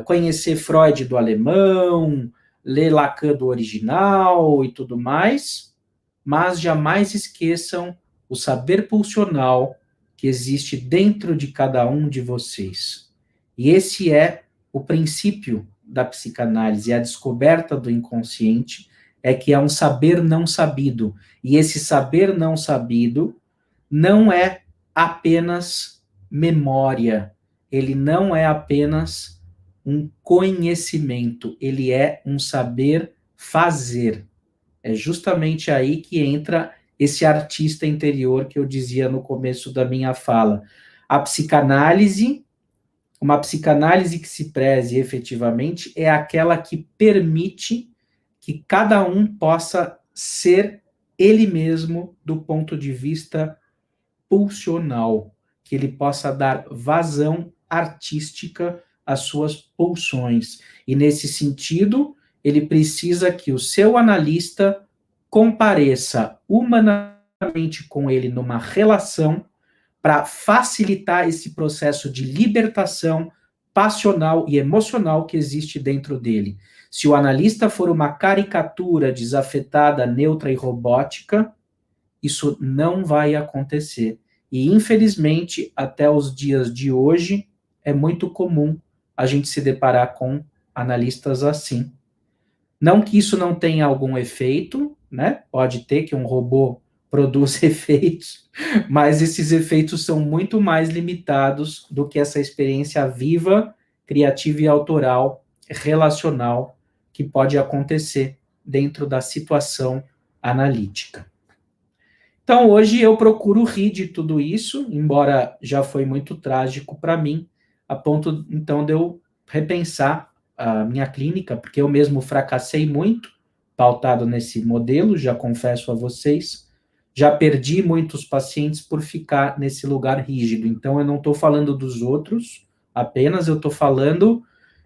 conhecer Freud do alemão, ler Lacan do original e tudo mais, mas jamais esqueçam o saber pulsional que existe dentro de cada um de vocês. E esse é o princípio da psicanálise, a descoberta do inconsciente, é que é um saber não sabido. E esse saber não sabido não é apenas memória, ele não é apenas um conhecimento, ele é um saber fazer. É justamente aí que entra esse artista interior que eu dizia no começo da minha fala. A psicanálise, uma psicanálise que se preze efetivamente, é aquela que permite que cada um possa ser ele mesmo do ponto de vista pulsional, que ele possa dar vazão artística as suas pulsões. E, nesse sentido, ele precisa que o seu analista compareça humanamente com ele numa relação para facilitar esse processo de libertação passional e emocional que existe dentro dele. Se o analista for uma caricatura desafetada, neutra e robótica, isso não vai acontecer. E, infelizmente, até os dias de hoje, é muito comum a gente se deparar com analistas assim. Não que isso não tenha algum efeito, né? Pode ter que um robô produza efeitos, mas esses efeitos são muito mais limitados do que essa experiência viva, criativa e autoral, relacional, que pode acontecer dentro da situação analítica. Então, hoje eu procuro rir de tudo isso, embora já foi muito trágico para mim, a ponto, então, de eu repensar a minha clínica, porque eu mesmo fracassei muito, pautado nesse modelo, já confesso a vocês, já perdi muitos pacientes por ficar nesse lugar rígido. Então, eu não estou falando dos outros, apenas eu estou falando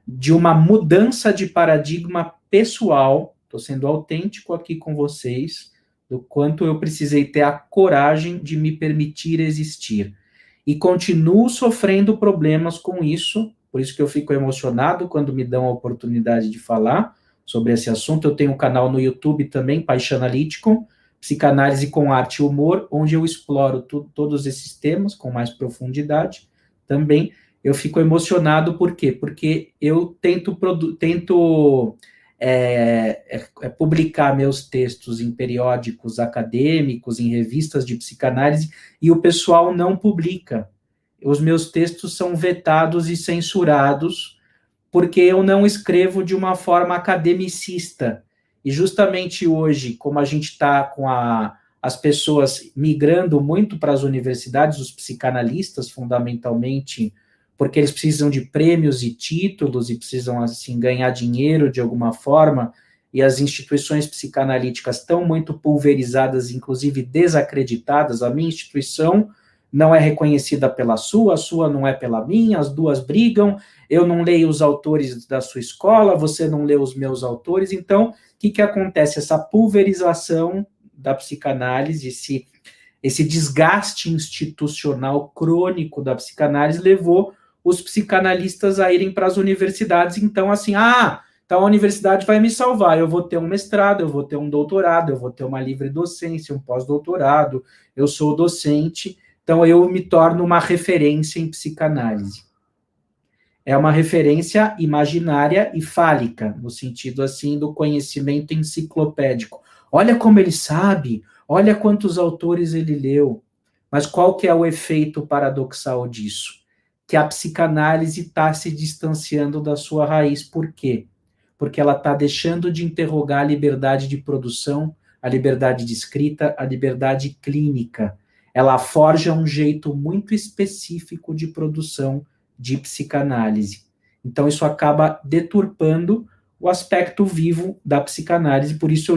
de uma mudança de paradigma pessoal, estou sendo autêntico aqui com vocês, do quanto eu precisei ter a coragem de me permitir existir. E continuo sofrendo problemas com isso, por isso que eu fico emocionado quando me dão a oportunidade de falar sobre esse assunto. Eu tenho um canal no YouTube também, Paixão Analítico, Psicanálise com Arte e Humor, onde eu exploro todos esses temas com mais profundidade. Também eu fico emocionado, por quê? Porque eu tento publicar meus textos em periódicos acadêmicos, em revistas de psicanálise, e o pessoal não publica. Os meus textos são vetados e censurados, porque eu não escrevo de uma forma academicista. E justamente hoje, como a gente está com as pessoas migrando muito para as universidades, os psicanalistas, fundamentalmente, porque eles precisam de prêmios e títulos e precisam, assim, ganhar dinheiro de alguma forma, e as instituições psicanalíticas estão muito pulverizadas, inclusive desacreditadas. A minha instituição não é reconhecida pela sua, a sua não é pela minha, as duas brigam, eu não leio os autores da sua escola, você não lê os meus autores. Então, o que acontece? Essa pulverização da psicanálise, esse desgaste institucional crônico da psicanálise levou os psicanalistas a irem para as universidades. Então, assim, então a universidade vai me salvar, eu vou ter um mestrado, eu vou ter um doutorado, eu vou ter uma livre docência, um pós-doutorado, eu sou docente, então eu me torno uma referência em psicanálise. É uma referência imaginária e fálica, no sentido, assim, do conhecimento enciclopédico. Olha como ele sabe, olha quantos autores ele leu. Mas qual que é o efeito paradoxal disso? Que a psicanálise está se distanciando da sua raiz. Por quê? Porque ela está deixando de interrogar a liberdade de produção, a liberdade de escrita, a liberdade clínica. Ela forja um jeito muito específico de produção de psicanálise. Então, isso acaba deturpando o aspecto vivo da psicanálise. Por isso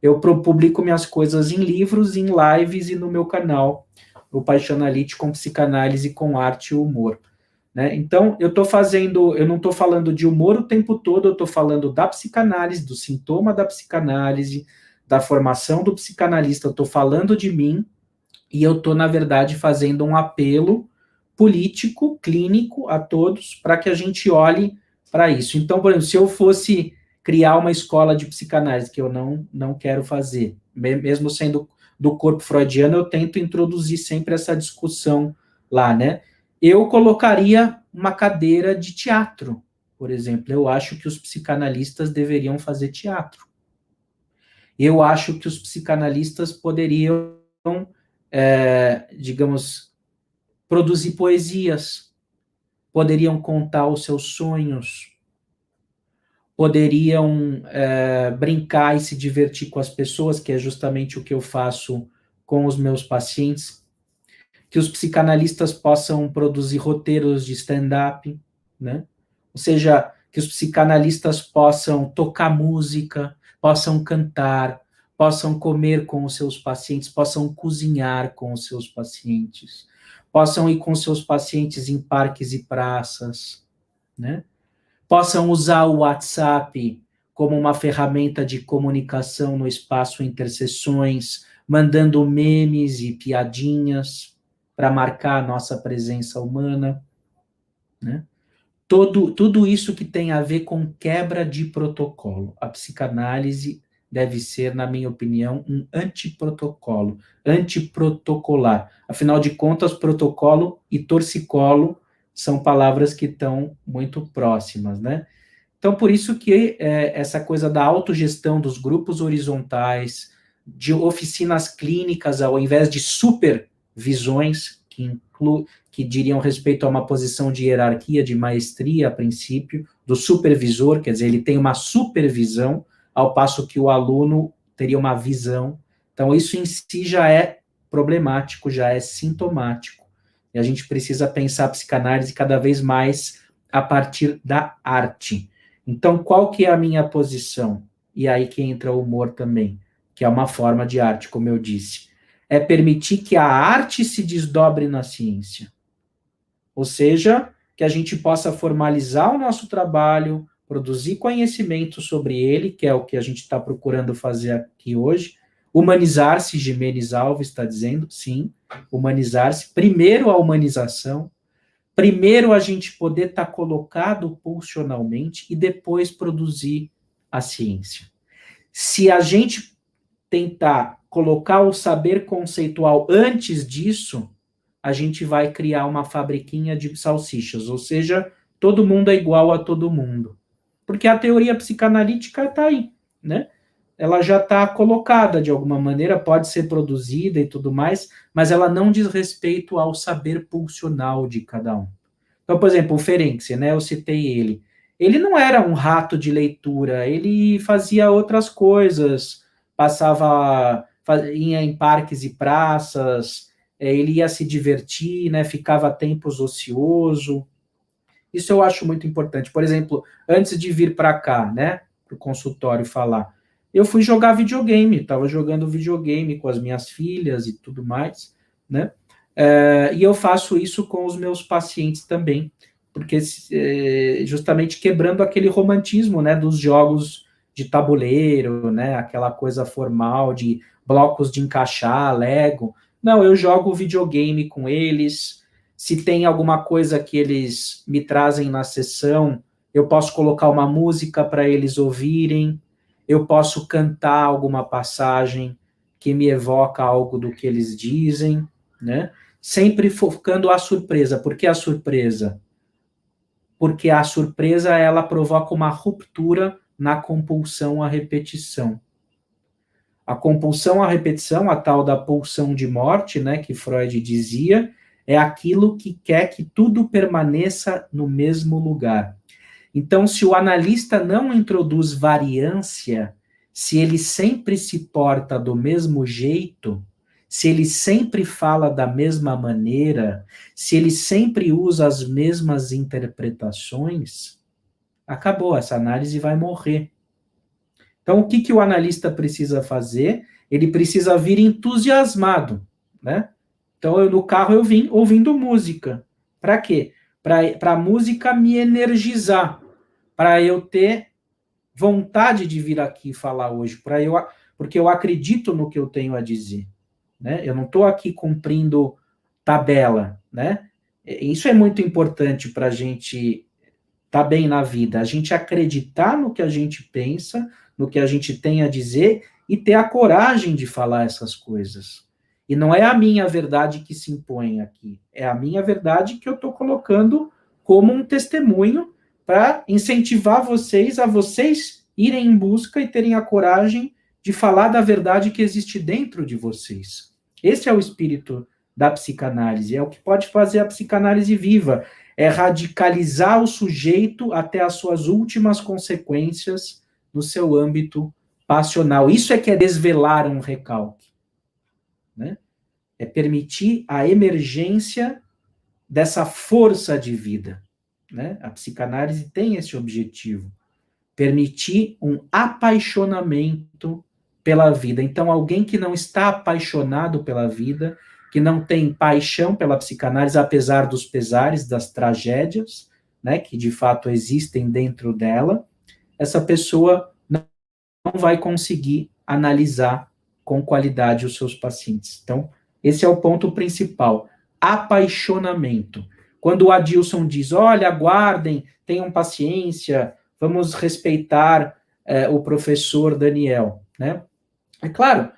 eu publico minhas coisas em livros, em lives e no meu canal, o Paixão Analítico com Psicanálise com Arte e Humor. Né? Então, eu não estou falando de humor o tempo todo, eu estou falando da psicanálise, do sintoma da psicanálise, da formação do psicanalista, eu estou falando de mim, e eu estou, na verdade, fazendo um apelo político, clínico, a todos, para que a gente olhe para isso. Então, por exemplo, se eu fosse criar uma escola de psicanálise, que eu não quero fazer, mesmo sendo do corpo freudiano, eu tento introduzir sempre essa discussão lá, né? Eu colocaria uma cadeira de teatro, por exemplo. Eu acho que os psicanalistas deveriam fazer teatro. Eu acho que os psicanalistas poderiam, digamos, produzir poesias, poderiam contar os seus sonhos, poderiam brincar e se divertir com as pessoas, que é justamente o que eu faço com os meus pacientes, que os psicanalistas possam produzir roteiros de stand-up, né? Ou seja, que os psicanalistas possam tocar música, possam cantar, possam comer com os seus pacientes, possam cozinhar com os seus pacientes, possam ir com seus pacientes em parques e praças, né? Possam usar o WhatsApp como uma ferramenta de comunicação no espaço interseções, mandando memes e piadinhas para marcar a nossa presença humana, né? Tudo isso que tem a ver com quebra de protocolo. A psicanálise deve ser, na minha opinião, um antiprotocolo, antiprotocolar. Afinal de contas, protocolo e torcicolo são palavras que estão muito próximas, né? Então, por isso que essa coisa da autogestão dos grupos horizontais, de oficinas clínicas, ao invés de supervisões, que diriam respeito a uma posição de hierarquia, de maestria, a princípio, do supervisor, quer dizer, ele tem uma supervisão, ao passo que o aluno teria uma visão. Então, isso em si já é problemático, já é sintomático. E a gente precisa pensar a psicanálise cada vez mais a partir da arte. Então, qual que é a minha posição? E aí que entra o humor também, que é uma forma de arte, como eu disse. É permitir que a arte se desdobre na ciência. Ou seja, que a gente possa formalizar o nosso trabalho, produzir conhecimento sobre ele, que é o que a gente está procurando fazer aqui hoje. Humanizar-se, Jimenez Alves está dizendo, sim, humanizar-se. Primeiro a humanização, primeiro a gente poder estar colocado pulsionalmente e depois produzir a ciência. Se a gente tentar colocar o saber conceitual antes disso, a gente vai criar uma fabriquinha de salsichas, ou seja, todo mundo é igual a todo mundo. Porque a teoria psicanalítica está aí, né? Ela já está colocada de alguma maneira, pode ser produzida e tudo mais, mas ela não diz respeito ao saber pulsional de cada um. Então, por exemplo, o Ferenczi, né? Eu citei ele. Ele não era um rato de leitura, ele fazia outras coisas, ia em parques e praças, ele ia se divertir, né? Ficava tempos ocioso. Isso eu acho muito importante. Por exemplo, antes de vir para cá, né? Para o consultório falar, eu fui jogar videogame, estava jogando videogame com as minhas filhas e tudo mais, né? E eu faço isso com os meus pacientes também, porque justamente quebrando aquele romantismo, né, dos jogos de tabuleiro, né, aquela coisa formal de blocos de encaixar, Lego. Não, eu jogo videogame com eles. Se tem alguma coisa que eles me trazem na sessão, eu posso colocar uma música para eles ouvirem, eu posso cantar alguma passagem que me evoca algo do que eles dizem, né? Sempre focando a surpresa. Por que a surpresa? Porque a surpresa, ela provoca uma ruptura na compulsão à repetição. A compulsão à repetição, a tal da pulsão de morte, né, que Freud dizia, é aquilo que quer que tudo permaneça no mesmo lugar. Então, se o analista não introduz variância, se ele sempre se porta do mesmo jeito, se ele sempre fala da mesma maneira, se ele sempre usa as mesmas interpretações, acabou, essa análise vai morrer. Então, o que o analista precisa fazer? Ele precisa vir entusiasmado, né? Então, no carro eu vim ouvindo música. Para quê? Para a música me energizar, para eu ter vontade de vir aqui falar hoje, porque eu acredito no que eu tenho a dizer, né? Eu não estou aqui cumprindo tabela, né? Isso é muito importante para a gente estar bem na vida, a gente acreditar no que a gente pensa, no que a gente tem a dizer e ter a coragem de falar essas coisas. E não é a minha verdade que se impõe aqui, é a minha verdade que eu estou colocando como um testemunho para incentivar vocês a vocês irem em busca e terem a coragem de falar da verdade que existe dentro de vocês. Esse é o espírito da psicanálise, é o que pode fazer a psicanálise viva, é radicalizar o sujeito até as suas últimas consequências no seu âmbito passional. Isso é que é desvelar um recalque, né? É permitir a emergência dessa força de vida, né? A psicanálise tem esse objetivo, permitir um apaixonamento pela vida. Então, alguém que não está apaixonado pela vida, que não tem paixão pela psicanálise, apesar dos pesares, das tragédias, né, que de fato existem dentro dela, essa pessoa não vai conseguir analisar com qualidade os seus pacientes. Então, esse é o ponto principal. Apaixonamento. Quando o Adilson diz, olha, aguardem, tenham paciência, vamos respeitar o professor Daniel, né? É claro,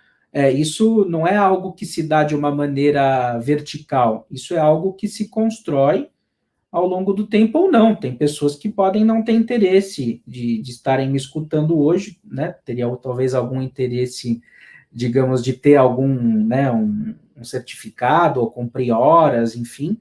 isso não é algo que se dá de uma maneira vertical, isso é algo que se constrói ao longo do tempo ou não. Tem pessoas que podem não ter interesse de estarem me escutando hoje, né? Teria talvez algum interesse, digamos, de ter algum, né, um certificado ou cumprir horas, enfim,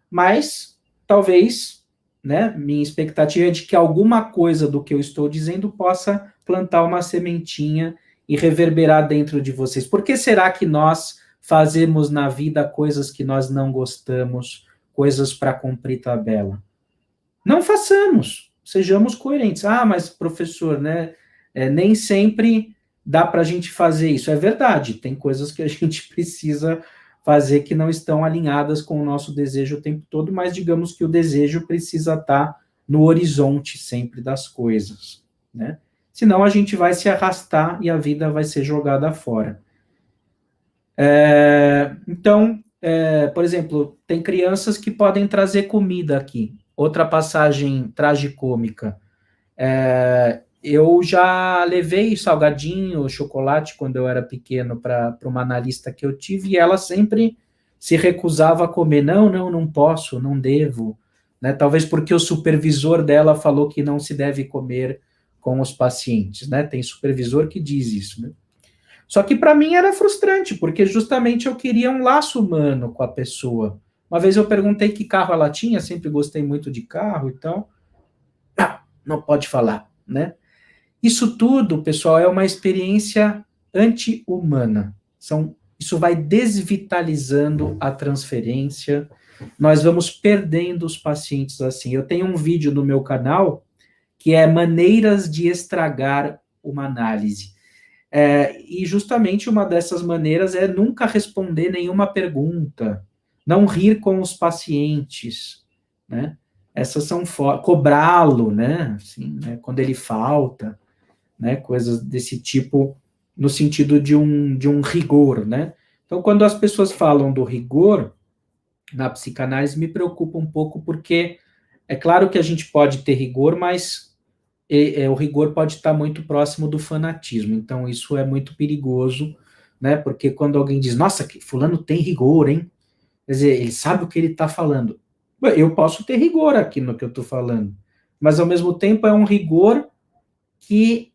mas talvez, né, minha expectativa é de que alguma coisa do que eu estou dizendo possa plantar uma sementinha e reverberar dentro de vocês. Por que será que nós fazemos na vida coisas que nós não gostamos, coisas para cumprir tabela? Não façamos, sejamos coerentes. Ah, mas professor, né, nem sempre dá para a gente fazer isso. É verdade, tem coisas que a gente precisa fazer que não estão alinhadas com o nosso desejo o tempo todo, mas digamos que o desejo precisa estar no horizonte sempre das coisas, né? Senão a gente vai se arrastar e a vida vai ser jogada fora. Então, por exemplo, tem crianças que podem trazer comida aqui. Outra passagem tragicômica. Eu já levei salgadinho, chocolate, quando eu era pequeno, para uma analista que eu tive, e ela sempre se recusava a comer. Não posso, não devo. Né? Talvez porque o supervisor dela falou que não se deve comer com os pacientes. Né? Tem supervisor que diz isso. Né? Só que para mim era frustrante, porque justamente eu queria um laço humano com a pessoa. Uma vez eu perguntei que carro ela tinha, sempre gostei muito de carro, então... Não pode falar, né? Isso tudo, pessoal, é uma experiência anti-humana. Isso vai desvitalizando a transferência, nós vamos perdendo os pacientes assim. Eu tenho um vídeo no meu canal que é maneiras de estragar uma análise. E justamente uma dessas maneiras é nunca responder nenhuma pergunta, não rir com os pacientes, né? Essas são cobrá-lo, né? Assim, né? Quando ele falta, né? Coisas desse tipo, no sentido de um rigor, né? Então, quando as pessoas falam do rigor na psicanálise, me preocupa um pouco, porque é claro que a gente pode ter rigor, mas o rigor pode estar muito próximo do fanatismo. Então, isso é muito perigoso, né? Porque quando alguém diz, nossa, que fulano tem rigor, hein? Quer dizer, ele sabe o que ele está falando. Eu posso ter rigor aqui no que eu estou falando, mas ao mesmo tempo é um rigor que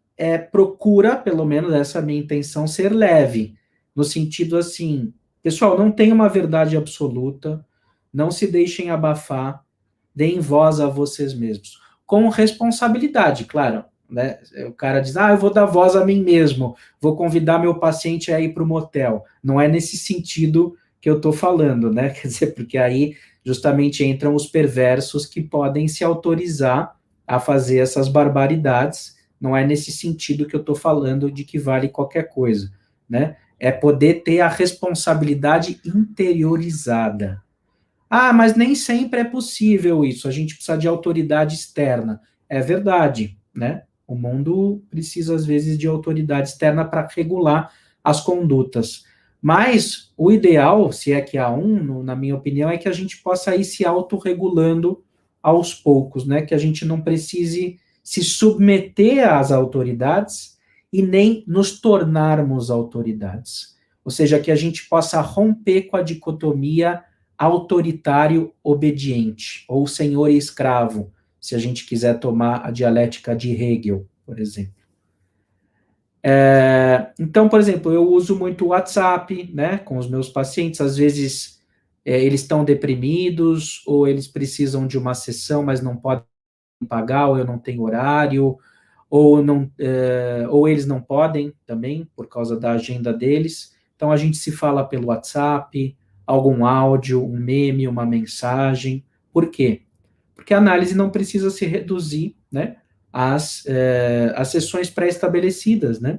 procura, pelo menos essa é a minha intenção, ser leve, no sentido assim, pessoal, não tem uma verdade absoluta, não se deixem abafar, deem voz a vocês mesmos, com responsabilidade, claro, né? O cara diz, eu vou dar voz a mim mesmo, vou convidar meu paciente a ir para o motel, não é nesse sentido que eu estou falando, né? Quer dizer, porque aí justamente entram os perversos que podem se autorizar a fazer essas barbaridades. Não é nesse sentido que eu estou falando de que vale qualquer coisa, né? É poder ter a responsabilidade interiorizada. Mas nem sempre é possível isso, a gente precisa de autoridade externa. É verdade, né? O mundo precisa, às vezes, de autoridade externa para regular as condutas. Mas o ideal, se é que há na minha opinião, é que a gente possa ir se autorregulando aos poucos, né? Que a gente não precise se submeter às autoridades e nem nos tornarmos autoridades. Ou seja, que a gente possa romper com a dicotomia autoritário-obediente, ou senhor e escravo, se a gente quiser tomar a dialética de Hegel, por exemplo. Então, por exemplo, eu uso muito o WhatsApp, né, com os meus pacientes, às vezes eles estão deprimidos, ou eles precisam de uma sessão, mas não podem pagar, ou eu não tenho horário, ou eles não podem também, por causa da agenda deles. Então, a gente se fala pelo WhatsApp, algum áudio, um meme, uma mensagem. Por quê? Porque a análise não precisa se reduzir, né, às sessões pré-estabelecidas, né?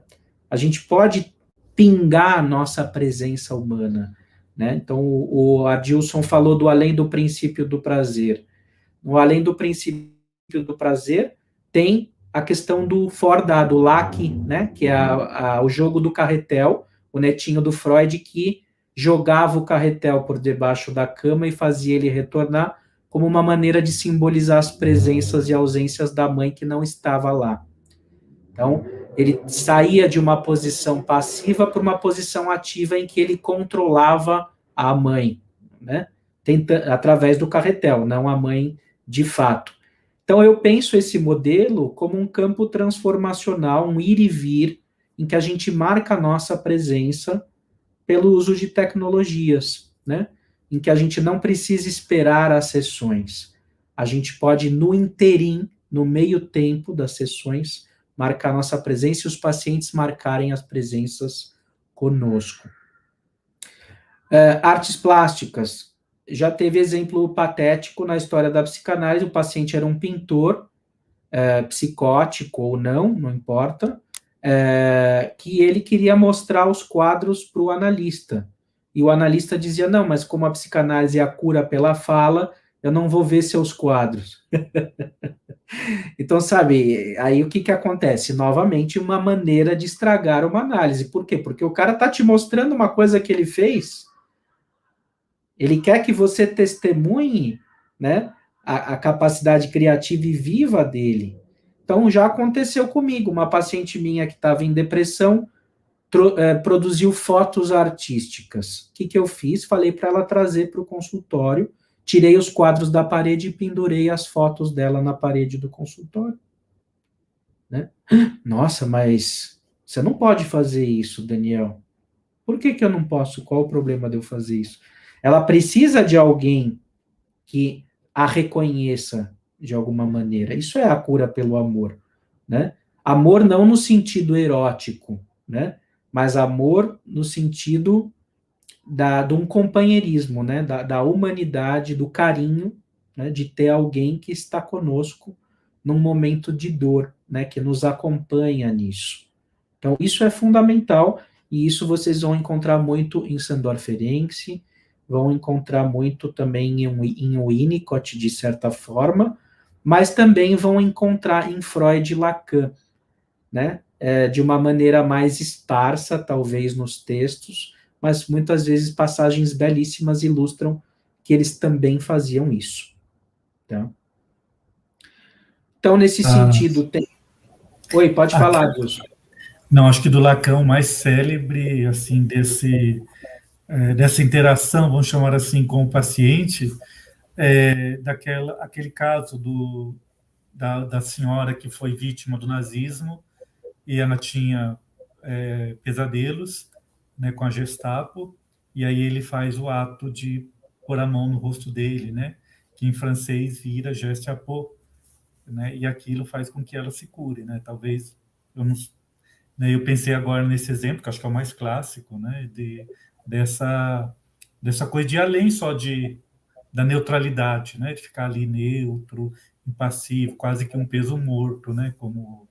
A gente pode pingar a nossa presença humana, né? Então, o Adilson falou do além do princípio do prazer. No Além do Princípio do Prazer, tem a questão do Fordá, do Lack, né, que é o jogo do carretel, o netinho do Freud, que jogava o carretel por debaixo da cama e fazia ele retornar, como uma maneira de simbolizar as presenças e ausências da mãe que não estava lá. Então, ele saía de uma posição passiva para uma posição ativa em que ele controlava a mãe, né? Através do carretel, não a mãe de fato. Então, eu penso esse modelo como um campo transformacional, um ir e vir, em que a gente marca a nossa presença pelo uso de tecnologias, né? Em que a gente não precisa esperar as sessões. A gente pode, no interim, no meio tempo das sessões, marcar nossa presença e os pacientes marcarem as presenças conosco. Artes plásticas. Já teve exemplo patético na história da psicanálise, o paciente era um pintor, psicótico ou não, não importa, que ele queria mostrar os quadros para o analista. E o analista dizia, não, mas como a psicanálise é a cura pela fala, eu não vou ver seus quadros. Então, sabe, aí o que acontece? Novamente, uma maneira de estragar uma análise. Por quê? Porque o cara está te mostrando uma coisa que ele fez, ele quer que você testemunhe, né, a capacidade criativa e viva dele. Então, já aconteceu comigo, uma paciente minha que estava em depressão, produziu fotos artísticas. O que eu fiz? Falei para ela trazer para o consultório, tirei os quadros da parede e pendurei as fotos dela na parede do consultório. Né? Nossa, mas você não pode fazer isso, Daniel. Por que eu não posso? Qual o problema de eu fazer isso? Ela precisa de alguém que a reconheça de alguma maneira. Isso é a cura pelo amor, né? Amor não no sentido erótico, né? Mas amor no sentido de um companheirismo, né? Da humanidade, do carinho, né? De ter alguém que está conosco num momento de dor, né? Que nos acompanha nisso. Então, isso é fundamental, e isso vocês vão encontrar muito em Sándor Ferenczi, vão encontrar muito também em Winnicott, de certa forma, mas também vão encontrar em Freud e Lacan, né? De uma maneira mais esparsa, talvez, nos textos, mas muitas vezes passagens belíssimas ilustram que eles também faziam isso. Tá? Então, nesse sentido, tem... Oi, pode falar, Dilson. Não, acho que do Lacan o mais célebre, assim, dessa interação, vamos chamar assim, com o paciente, aquele caso da senhora que foi vítima do nazismo e ela tinha pesadelos, né, com a Gestapo, e aí ele faz o ato de pôr a mão no rosto dele, né, que em francês vira geste à peau, né, e aquilo faz com que ela se cure, né, talvez, eu pensei agora nesse exemplo, que acho que é o mais clássico, né, dessa coisa de ir além só da neutralidade, né, de ficar ali neutro, impassivo, quase que um peso morto, né, como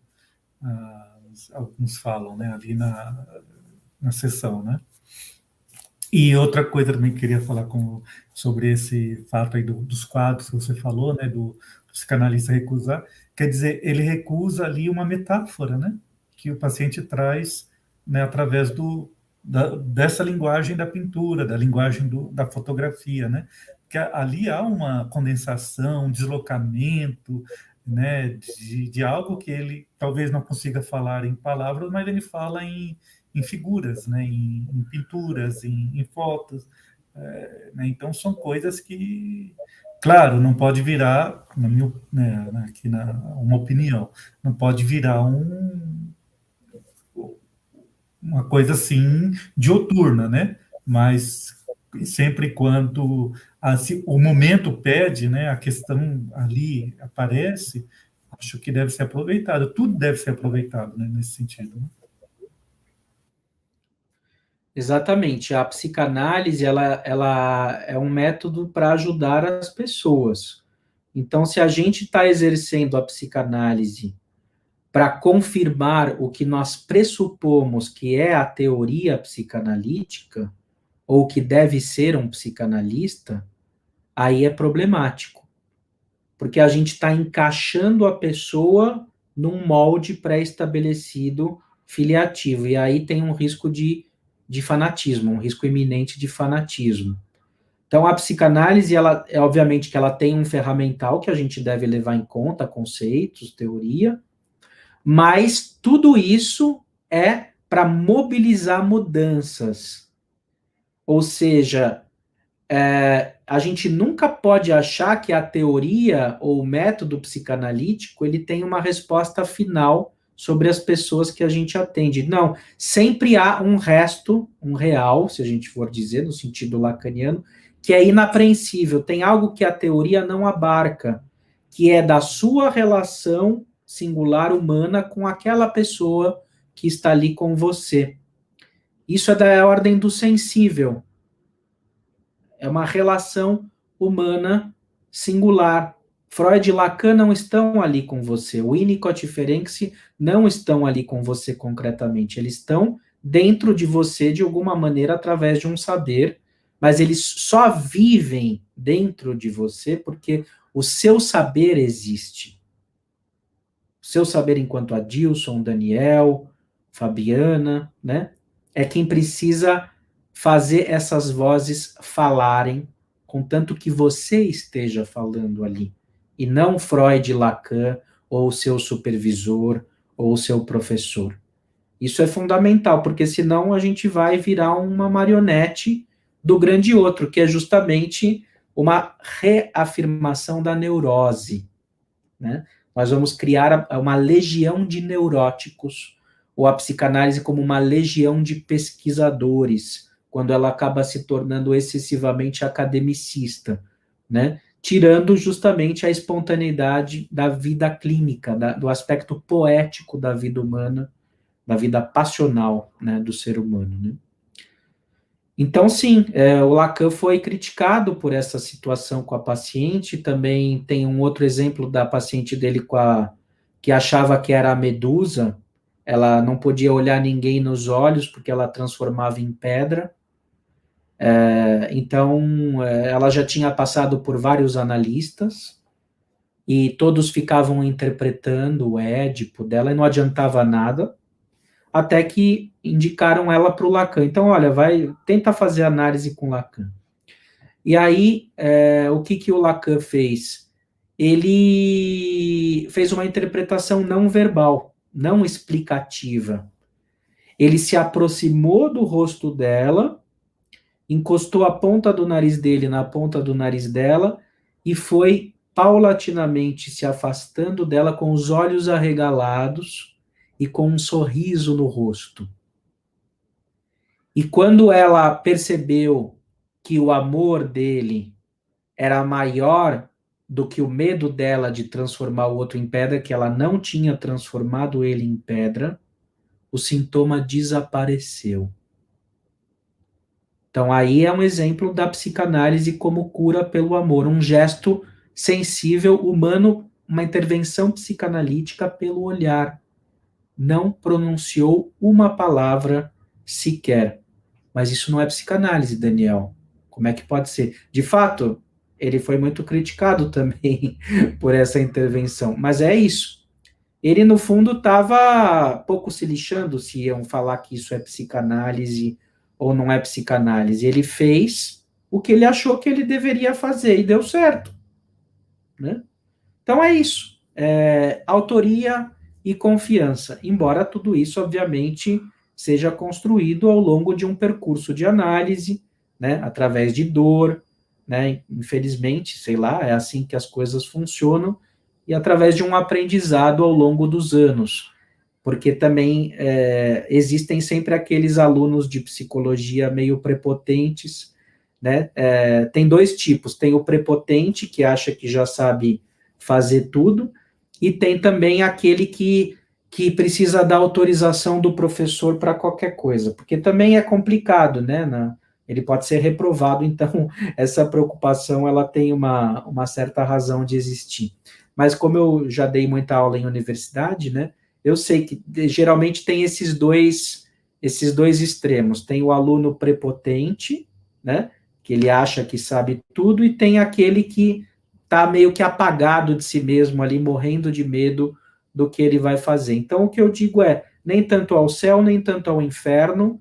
alguns falam, né, ali na sessão, né. E outra coisa também que queria falar sobre esse fato aí dos quadros que você falou, né, do psicanalista recusar, quer dizer, ele recusa ali uma metáfora, né, que o paciente traz, né, através dessa linguagem da pintura, da linguagem da fotografia, né, que ali há uma condensação, um deslocamento, né, de algo que ele talvez não consiga falar em palavras, mas ele fala em figuras, né, em pinturas, em fotos, né, então são coisas que, claro, não pode virar, aqui uma opinião, não pode virar uma coisa assim dioturna, né, mas sempre quando o momento pede, né, a questão ali aparece, acho que deve ser aproveitado, tudo deve ser aproveitado, né, nesse sentido, né? Exatamente. A psicanálise, ela é um método para ajudar as pessoas. Então, se a gente está exercendo a psicanálise para confirmar o que nós pressupomos que é a teoria psicanalítica, ou que deve ser um psicanalista, aí é problemático. porque a gente está encaixando a pessoa num molde pré-estabelecido filiativo, e aí tem um risco de fanatismo, um risco iminente de fanatismo. Então, a psicanálise, ela, é obviamente que ela tem um ferramental que a gente deve levar em conta, conceitos, teoria, mas tudo isso é para mobilizar mudanças. Ou seja, a gente nunca pode achar que a teoria ou o método psicanalítico ele tem uma resposta final sobre as pessoas que a gente atende. Não, sempre há um resto, um real, se a gente for dizer, no sentido lacaniano, que é inapreensível. Tem algo que a teoria não abarca, que é da sua relação singular humana com aquela pessoa que está ali com você. Isso é da ordem do sensível. É uma relação humana singular. Freud e Lacan não estão ali com você. O Winnicott e Ferenczi não estão ali com você concretamente. Eles estão dentro de você de alguma maneira através de um saber, mas eles só vivem dentro de você porque o seu saber existe. O seu saber enquanto Adilson, Daniel, Fabiana, né? É quem precisa fazer essas vozes falarem, contanto que você esteja falando ali, e não Freud, Lacan, ou o seu supervisor, ou o seu professor. Isso é fundamental, porque senão a gente vai virar uma marionete do grande outro, que é justamente uma reafirmação da neurose, né? Nós vamos criar uma legião de neuróticos, ou a psicanálise como uma legião de pesquisadores, quando ela acaba se tornando excessivamente academicista, né? Tirando justamente a espontaneidade da vida clínica, do aspecto poético da vida humana, da vida passional, né, do ser humano, né? Então, sim, o Lacan foi criticado por essa situação com a paciente. Também tem um outro exemplo da paciente dele que achava que era a medusa. Ela não podia olhar ninguém nos olhos porque ela transformava em pedra. Então, ela já tinha passado por vários analistas e todos ficavam interpretando o Édipo dela e não adiantava nada, até que indicaram ela para o Lacan. Então, olha, tenta fazer análise com Lacan. E aí, o que o Lacan fez? Ele fez uma interpretação não verbal, não explicativa. Ele se aproximou do rosto dela, encostou a ponta do nariz dele na ponta do nariz dela e foi paulatinamente se afastando dela com os olhos arregalados e com um sorriso no rosto. E quando ela percebeu que o amor dele era maior do que o medo dela de transformar o outro em pedra, que ela não tinha transformado ele em pedra, o sintoma desapareceu. Então aí é um exemplo da psicanálise como cura pelo amor, um gesto sensível, humano, uma intervenção psicanalítica pelo olhar. Não pronunciou uma palavra sequer. Mas isso não é psicanálise, Daniel. Como é que pode ser? De fato, ele foi muito criticado também por essa intervenção. Mas é isso. Ele, no fundo, estava pouco se lixando se iam falar que isso é psicanálise ou não é psicanálise. Ele fez o que ele achou que ele deveria fazer e deu certo, né? Então é isso. Autoria e confiança. Embora tudo isso, obviamente, seja construído ao longo de um percurso de análise, né, através de dor, né, infelizmente, sei lá, é assim que as coisas funcionam, e através de um aprendizado ao longo dos anos, porque também existem sempre aqueles alunos de psicologia meio prepotentes, né, tem dois tipos, tem o prepotente, que acha que já sabe fazer tudo, e tem também aquele que precisa da autorização do professor para qualquer coisa, porque também é complicado, né? Ele pode ser reprovado, então essa preocupação ela tem uma certa razão de existir. Mas como eu já dei muita aula em universidade, né? Eu sei que geralmente tem esses dois extremos. Tem o aluno prepotente, né? Que ele acha que sabe tudo, e tem aquele que tá meio que apagado de si mesmo ali, morrendo de medo do que ele vai fazer. Então, o que eu digo é, nem tanto ao céu, nem tanto ao inferno,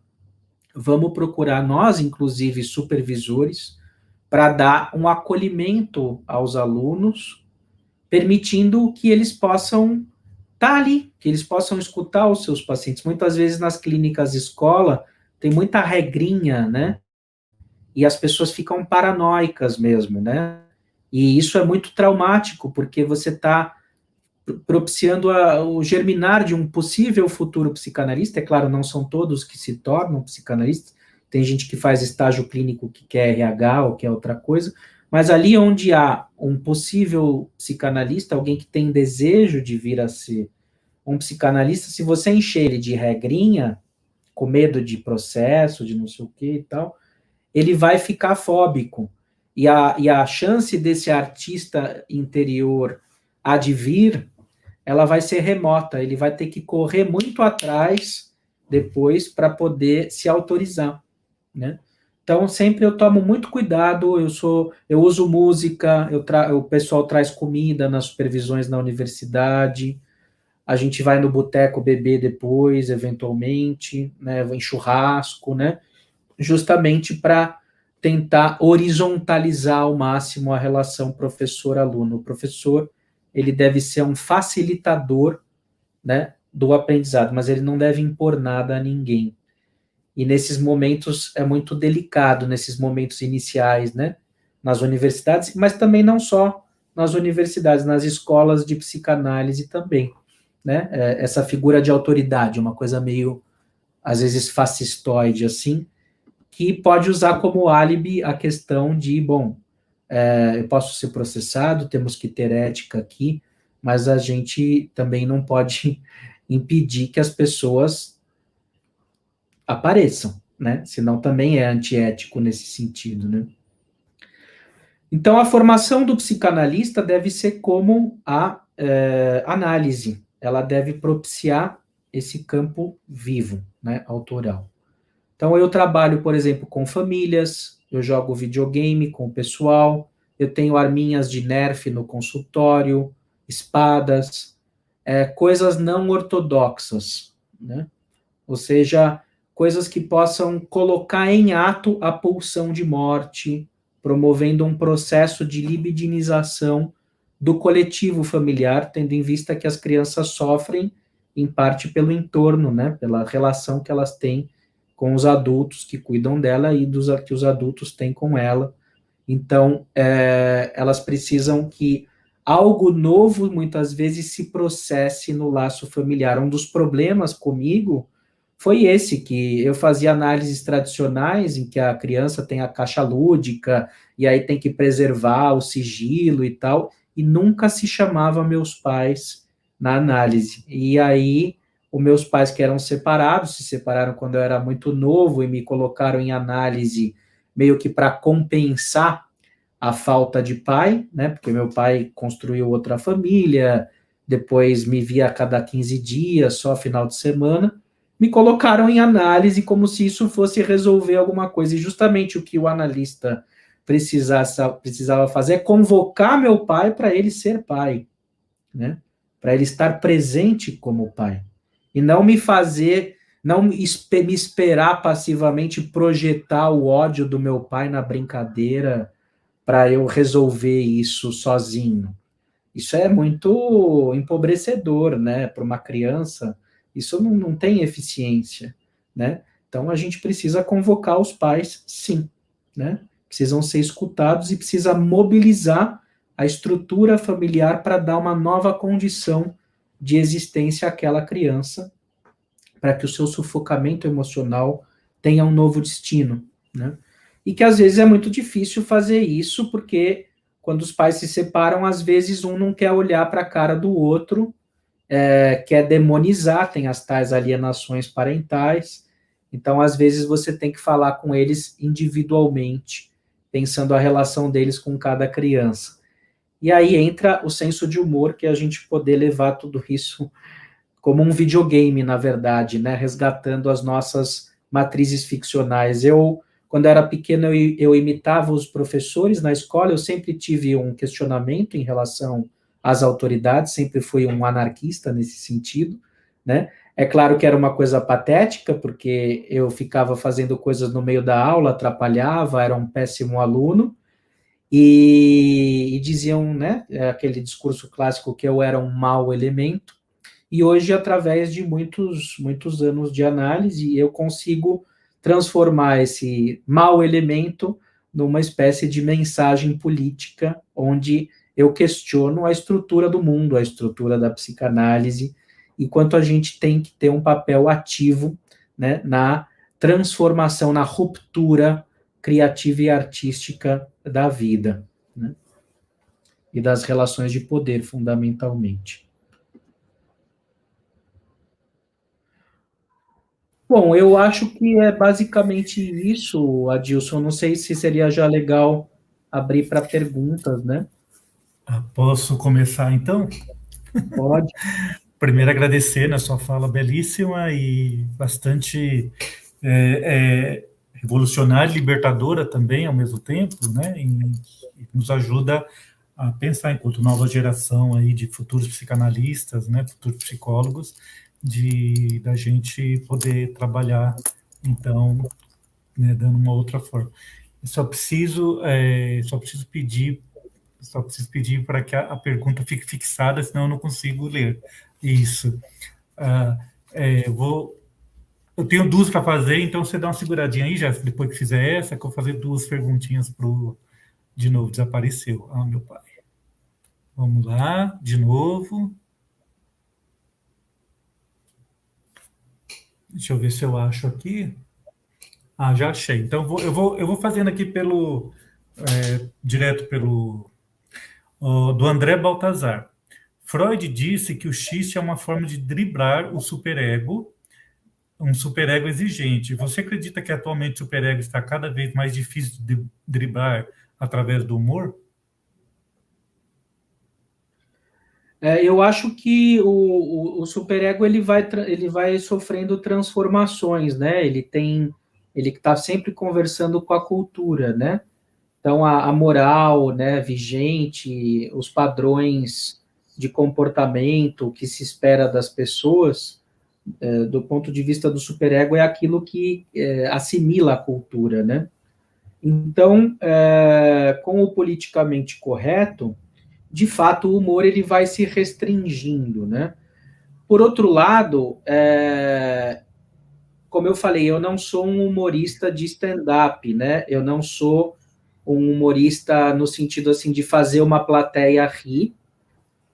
vamos procurar nós, inclusive supervisores, para dar um acolhimento aos alunos, permitindo que eles possam estar ali, que eles possam escutar os seus pacientes. Muitas vezes nas clínicas escola tem muita regrinha, né? E as pessoas ficam paranoicas mesmo, né? E isso é muito traumático, porque você está propiciando o germinar de um possível futuro psicanalista. É claro, não são todos que se tornam psicanalistas, tem gente que faz estágio clínico que quer RH ou quer outra coisa, mas ali onde há um possível psicanalista, alguém que tem desejo de vir a ser um psicanalista, se você encher ele de regrinha, com medo de processo, de não sei o que e tal, ele vai ficar fóbico. E a chance desse artista interior advir, ela vai ser remota, ele vai ter que correr muito atrás depois para poder se autorizar, né? Então, sempre eu tomo muito cuidado, eu uso música, o pessoal traz comida nas supervisões na universidade, a gente vai no boteco beber depois, eventualmente, né, em churrasco, né, justamente para tentar horizontalizar ao máximo a relação professor-aluno. O professor, ele deve ser um facilitador, né, do aprendizado, mas ele não deve impor nada a ninguém. E nesses momentos é muito delicado, nesses momentos iniciais, né, nas universidades, mas também não só nas universidades, nas escolas de psicanálise também, né, essa figura de autoridade, uma coisa meio, às vezes, fascistoide, assim, que pode usar como álibi a questão de, bom, eu posso ser processado, temos que ter ética aqui, mas a gente também não pode impedir que as pessoas apareçam, né? Senão também é antiético nesse sentido, né? Então, a formação do psicanalista deve ser como a análise. Ela deve propiciar esse campo vivo, né, autoral. Então, eu trabalho, por exemplo, com famílias, eu jogo videogame com o pessoal, eu tenho arminhas de Nerf no consultório, espadas, coisas não ortodoxas, né? Ou seja, coisas que possam colocar em ato a pulsão de morte, promovendo um processo de libidinização do coletivo familiar, tendo em vista que as crianças sofrem, em parte, pelo entorno, né? Pela relação que elas têm com os adultos que cuidam dela e que os adultos têm com ela. Então, elas precisam que algo novo, muitas vezes, se processe no laço familiar. Um dos problemas comigo foi esse, que eu fazia análises tradicionais, em que a criança tem a caixa lúdica, e aí tem que preservar o sigilo e tal, e nunca se chamava meus pais na análise. E aí os meus pais, que eram separados, se separaram quando eu era muito novo e me colocaram em análise meio que para compensar a falta de pai, né? Porque meu pai construiu outra família, depois me via a cada 15 dias, só final de semana, me colocaram em análise como se isso fosse resolver alguma coisa. E justamente o que o analista precisava fazer é convocar meu pai para ele ser pai, né? Para ele estar presente como pai. E não me fazer, não me esperar passivamente projetar o ódio do meu pai na brincadeira para eu resolver isso sozinho. Isso é muito empobrecedor, né, para uma criança. Isso não tem eficiência, né? Então a gente precisa convocar os pais, sim, né? Precisam ser escutados e precisa mobilizar a estrutura familiar para dar uma nova condição de existência àquela criança, para que o seu sufocamento emocional tenha um novo destino, né? E que às vezes é muito difícil fazer isso, porque quando os pais se separam, às vezes um não quer olhar para a cara do outro, quer demonizar, tem as tais alienações parentais. Então, às vezes, você tem que falar com eles individualmente, pensando a relação deles com cada criança. E aí entra o senso de humor, que é a gente poder levar tudo isso como um videogame, na verdade, né? Resgatando as nossas matrizes ficcionais. Quando eu era pequeno, eu imitava os professores na escola, eu sempre tive um questionamento em relação às autoridades, sempre fui um anarquista nesse sentido, né? É claro que era uma coisa patética, porque eu ficava fazendo coisas no meio da aula, atrapalhava, era um péssimo aluno, e diziam, né, aquele discurso clássico que eu era um mau elemento, e hoje, através de muitos anos de análise, eu consigo transformar esse mau elemento numa espécie de mensagem política, onde eu questiono a estrutura do mundo, a estrutura da psicanálise, e quanto a gente tem que ter um papel ativo, né, na transformação, na ruptura criativa e artística da vida, né, e das relações de poder, fundamentalmente. Bom, eu acho que é basicamente isso, Adilson. Não sei se seria já legal abrir para perguntas, né? Posso começar então? Pode. Primeiro, agradecer na sua fala belíssima e bastante revolucionária e libertadora também ao mesmo tempo, né? E nos ajuda a pensar enquanto nova geração aí de futuros psicanalistas, né? Futuros psicólogos, da gente poder trabalhar, então, né, dando uma outra forma. Eu só preciso pedir para que a pergunta fique fixada, senão eu não consigo ler. Isso. Ah, eu tenho duas para fazer, então você dá uma seguradinha aí, já depois que fizer essa, que eu vou fazer duas perguntinhas pro. De novo, desapareceu. Ah, meu pai. Vamos lá, de novo. Deixa eu ver se eu acho aqui. Ah, já achei. Então eu vou fazendo aqui direto do André Baltazar. Freud disse que o xiste é uma forma de driblar o superego, um superego exigente. Você acredita que atualmente o superego está cada vez mais difícil de driblar através do humor? Eu acho que o superego ele vai sofrendo transformações, né? Ele está sempre conversando com a cultura, né? Então a moral, né, vigente, os padrões de comportamento que se espera das pessoas, do ponto de vista do superego, é aquilo que assimila a cultura, né? Então, com o politicamente correto, de fato, o humor ele vai se restringindo, né? Por outro lado, como eu falei, eu não sou um humorista de stand-up, né? Eu não sou um humorista no sentido assim de fazer uma plateia rir.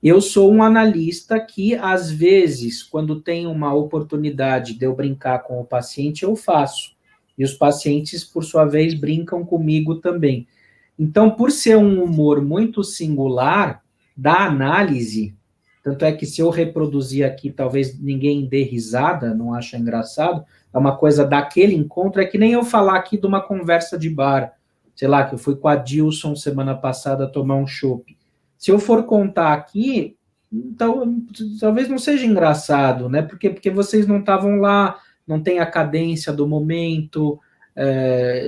Eu sou um analista que, às vezes, quando tem uma oportunidade de eu brincar com o paciente, eu faço. E os pacientes, por sua vez, brincam comigo também. Então, por ser um humor muito singular da análise, tanto é que se eu reproduzir aqui, talvez ninguém dê risada, não acha engraçado, é uma coisa daquele encontro, é que nem eu falar aqui de uma conversa de bar, sei lá, que eu fui com a Dilson semana passada tomar um chopp. Se eu for contar aqui, então talvez não seja engraçado, né? Porque vocês não estavam lá, não tem a cadência do momento,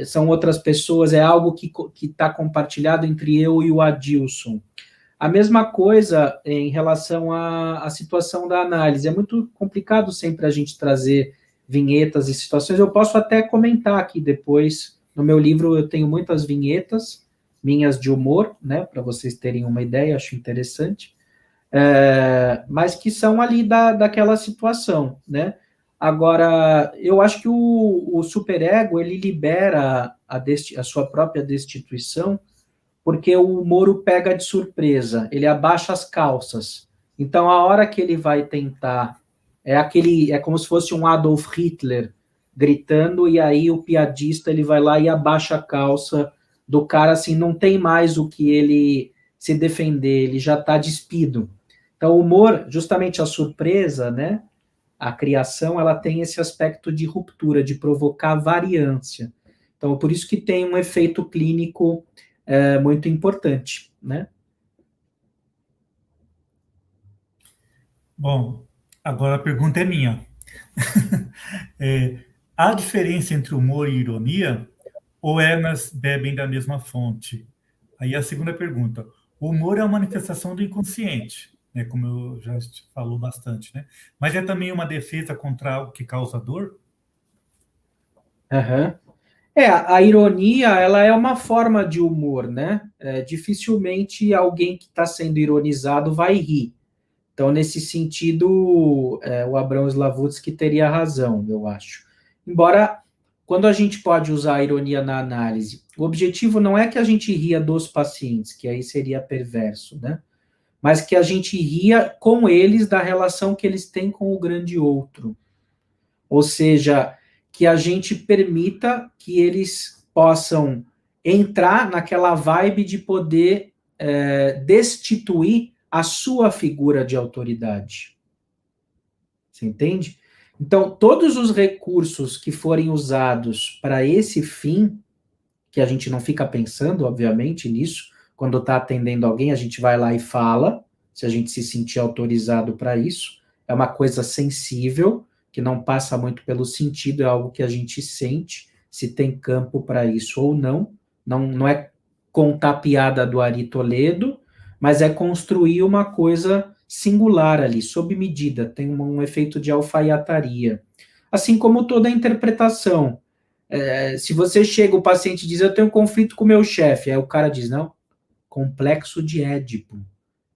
são outras pessoas, é algo que está compartilhado entre eu e o Adilson. A mesma coisa em relação à situação da análise. É muito complicado sempre a gente trazer vinhetas e situações. Eu posso até comentar aqui depois. No meu livro eu tenho muitas vinhetas, minhas de humor, né, para vocês terem uma ideia, acho interessante, mas que são ali daquela situação, né? Agora, eu acho que o superego, ele libera a sua própria destituição, porque o Moro pega de surpresa, ele abaixa as calças. Então, a hora que ele vai tentar, é como se fosse um Adolf Hitler gritando, e aí o piadista ele vai lá e abaixa a calça do cara, assim, não tem mais o que ele se defender, ele já está despido. Então, o humor, justamente a surpresa, né? A criação, ela tem esse aspecto de ruptura, de provocar variância. Então, por isso que tem um efeito clínico muito importante, né? Bom, agora a pergunta é minha. É, há diferença entre humor e ironia? ou elas bebem da mesma fonte? Aí a segunda pergunta, o humor é uma manifestação do inconsciente, né, como eu já te falou bastante, né? Mas é também uma defesa contra algo que causa dor? Aham. A ironia, ela é uma forma de humor, né? Dificilmente alguém que está sendo ironizado vai rir. Então, nesse sentido, o Abrão Slavutsky teria razão, eu acho. Embora, quando a gente pode usar a ironia na análise, o objetivo não é que a gente ria dos pacientes, que aí seria perverso, né? Mas que a gente ria com eles da relação que eles têm com o grande outro. Ou seja, que a gente permita que eles possam entrar naquela vibe de poder destituir a sua figura de autoridade. Você entende? Então, todos os recursos que forem usados para esse fim, que a gente não fica pensando, obviamente, nisso, quando está atendendo alguém, a gente vai lá e fala, se a gente se sentir autorizado para isso. É uma coisa sensível, que não passa muito pelo sentido, é algo que a gente sente, se tem campo para isso ou não. Não é contar piada do Ari Toledo, mas é construir uma coisa singular ali, sob medida, tem um efeito de alfaiataria. Assim como toda a interpretação. Se você chega, o paciente diz, eu tenho um conflito com o meu chefe, aí o cara diz, não, complexo de Édipo,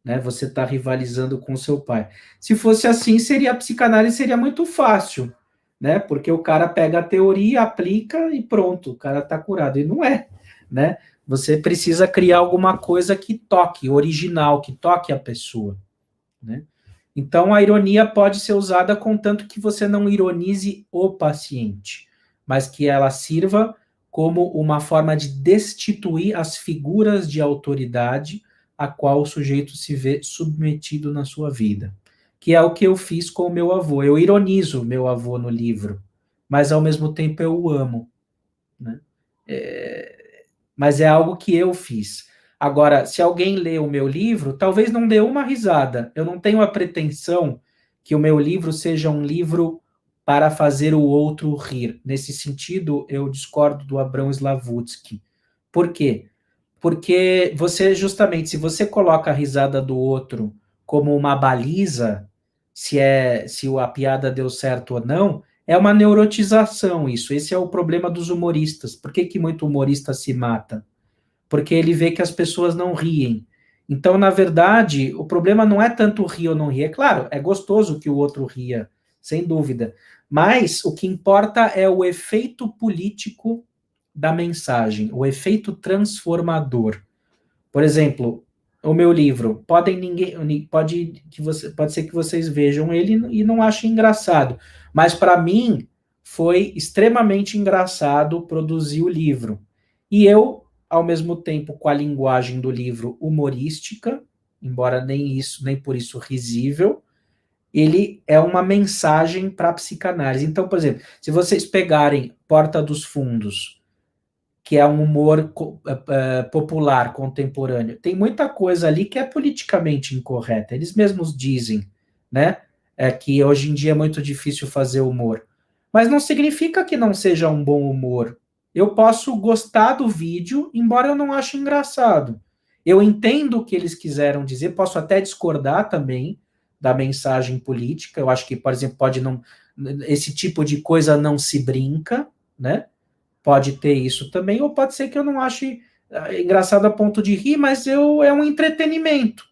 né? Você está rivalizando com seu pai. Se fosse assim, a psicanálise seria muito fácil, né? Porque o cara pega a teoria, aplica e pronto, o cara está curado. E não é, né? Você precisa criar alguma coisa que toque, original, que toque a pessoa, né? Então, a ironia pode ser usada contanto que você não ironize o paciente, mas que ela sirva como uma forma de destituir as figuras de autoridade a qual o sujeito se vê submetido na sua vida. Que é o que eu fiz com o meu avô. Eu ironizo o meu avô no livro, mas ao mesmo tempo eu o amo, né? Mas é algo que eu fiz. Agora, se alguém lê o meu livro, talvez não dê uma risada. Eu não tenho a pretensão que o meu livro seja um livro para fazer o outro rir. Nesse sentido, eu discordo do Abrão Slavutsky. Por quê? Porque você, justamente, se você coloca a risada do outro como uma baliza, se a piada deu certo ou não, é uma neurotização isso. Esse é o problema dos humoristas. Por que, que muito humorista se mata? Porque ele vê que as pessoas não riem. Então, na verdade, o problema não é tanto rir ou não rir. É claro, é gostoso que o outro ria, sem dúvida. Mas o que importa é o efeito político da mensagem, o efeito transformador. Por exemplo, o meu livro, pode ser que vocês vejam ele e não achem engraçado, mas para mim foi extremamente engraçado produzir o livro. E eu, ao mesmo tempo, com a linguagem do livro humorística, embora nem por isso risível, ele é uma mensagem para a psicanálise. Então, por exemplo, se vocês pegarem Porta dos Fundos, que é um humor popular, contemporâneo. Tem muita coisa ali que é politicamente incorreta. Eles mesmos dizem, né, que hoje em dia é muito difícil fazer humor. Mas não significa que não seja um bom humor. Eu posso gostar do vídeo, embora eu não ache engraçado. Eu entendo o que eles quiseram dizer, posso até discordar também da mensagem política. Eu acho que, por exemplo, pode não, esse tipo de coisa não se brinca, né? Pode ter isso também, ou pode ser que eu não ache engraçado a ponto de rir, mas é um entretenimento.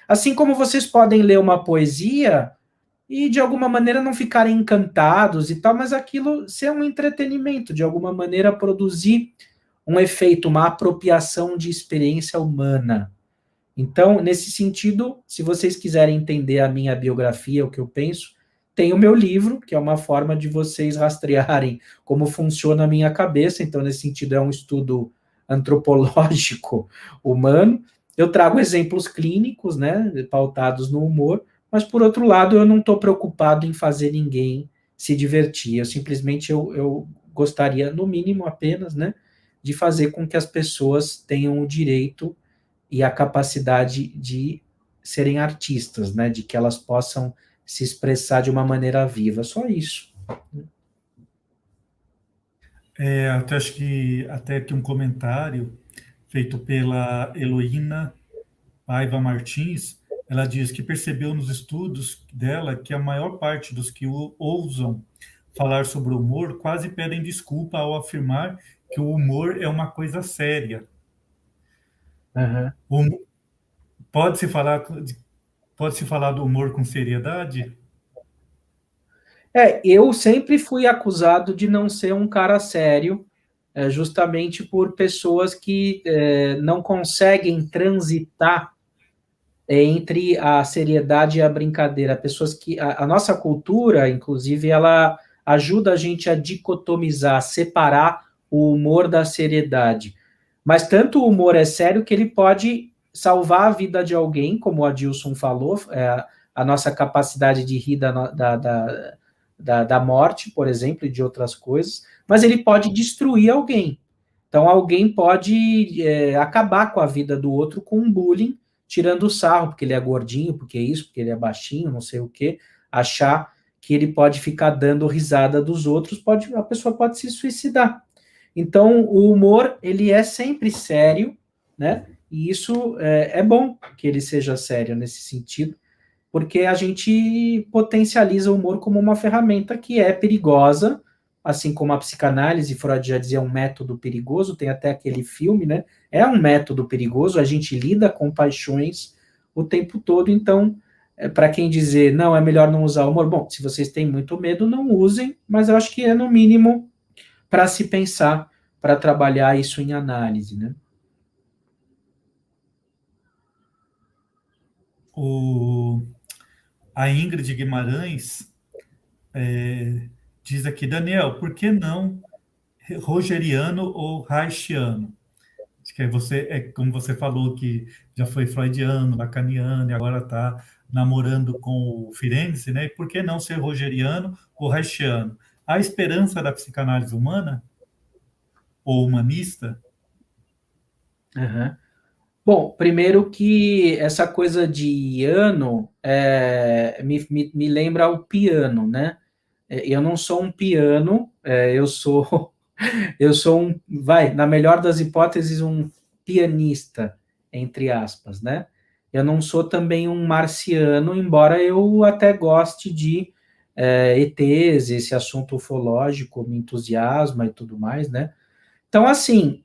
Assim como vocês podem ler uma poesia e de alguma maneira não ficarem encantados e tal, mas aquilo ser um entretenimento, de alguma maneira produzir um efeito, uma apropriação de experiência humana. Então, nesse sentido, se vocês quiserem entender a minha biografia, o que eu penso, tem o meu livro, que é uma forma de vocês rastrearem como funciona a minha cabeça. Então, nesse sentido, é um estudo antropológico humano. Eu trago exemplos clínicos, né, pautados no humor, mas, por outro lado, eu não estou preocupado em fazer ninguém se divertir. Eu gostaria, no mínimo, apenas, né, de fazer com que as pessoas tenham o direito e a capacidade de serem artistas, né? De que elas possam se expressar de uma maneira viva. Só isso. Até acho que até aqui um comentário feito pela Heloína Paiva Martins, ela diz que percebeu nos estudos dela que a maior parte dos que ousam falar sobre o humor quase pedem desculpa ao afirmar que o humor é uma coisa séria. Uhum. O- Pode-se falar, pode-se falar do humor com seriedade? Eu sempre fui acusado de não ser um cara sério, justamente por pessoas que não conseguem transitar entre a seriedade e a brincadeira. Pessoas que a nossa cultura, inclusive, ela ajuda a gente a dicotomizar, separar o humor da seriedade. Mas tanto o humor é sério que ele pode salvar a vida de alguém, como o Adilson falou, a nossa capacidade de rir da morte, por exemplo, e de outras coisas, mas ele pode destruir alguém. Então, alguém pode acabar com a vida do outro com um bullying, tirando o sarro, porque ele é gordinho, porque é isso, porque ele é baixinho, não sei o quê, achar que ele pode ficar dando risada dos outros, a pessoa pode se suicidar. Então, o humor, ele é sempre sério, né? E isso é bom que ele seja sério nesse sentido, porque a gente potencializa o humor como uma ferramenta que é perigosa, assim como a psicanálise, Freud já dizia, é um método perigoso, tem até aquele filme, né? É um método perigoso, a gente lida com paixões o tempo todo, então, para quem dizer, não, é melhor não usar o humor, bom, se vocês têm muito medo, não usem, mas eu acho que é no mínimo para se pensar, para trabalhar isso em análise, né? O, a Ingrid Guimarães diz aqui, Daniel, por que não rogeriano ou reichiano? Acho que como você falou, que já foi freudiano, lacaniano, e agora está namorando com o Firenze, né? E por que não ser rogeriano ou reichiano? Há esperança da psicanálise humana ou humanista? Uhum. Bom, primeiro que essa coisa de ano me lembra o piano, né? Eu não sou um piano, eu sou eu sou na melhor das hipóteses, um pianista, entre aspas, né? Eu não sou também um marciano, embora eu até goste de ETs, esse assunto ufológico me entusiasma e tudo mais, né? Então, assim,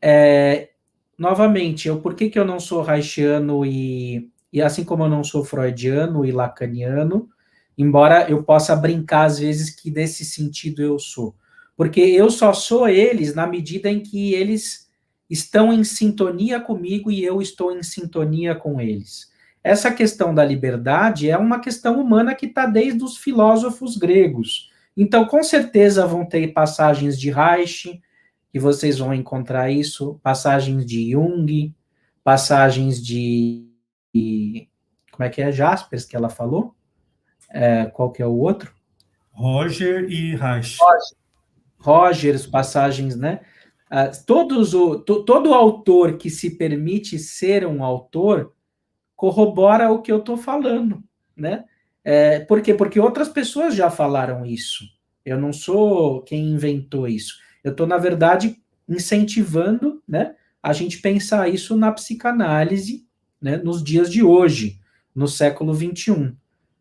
novamente, por que eu não sou Reichiano e assim como eu não sou freudiano e lacaniano, embora eu possa brincar às vezes que desse sentido eu sou. Porque eu só sou eles na medida em que eles estão em sintonia comigo e eu estou em sintonia com eles. Essa questão da liberdade é uma questão humana que está desde os filósofos gregos. Então, com certeza vão ter passagens de Reich, que vocês vão encontrar isso, passagens de Jung, passagens como é que é, Jaspers, que ela falou? Qual que é o outro? Roger e Reich. Rogers, passagens, né? Todo autor que se permite ser um autor corrobora o que eu estou falando, né? Por quê? Porque outras pessoas já falaram isso. Eu não sou quem inventou isso. Eu estou, na verdade, incentivando, né, a gente pensar isso na psicanálise, né, nos dias de hoje, no século XXI,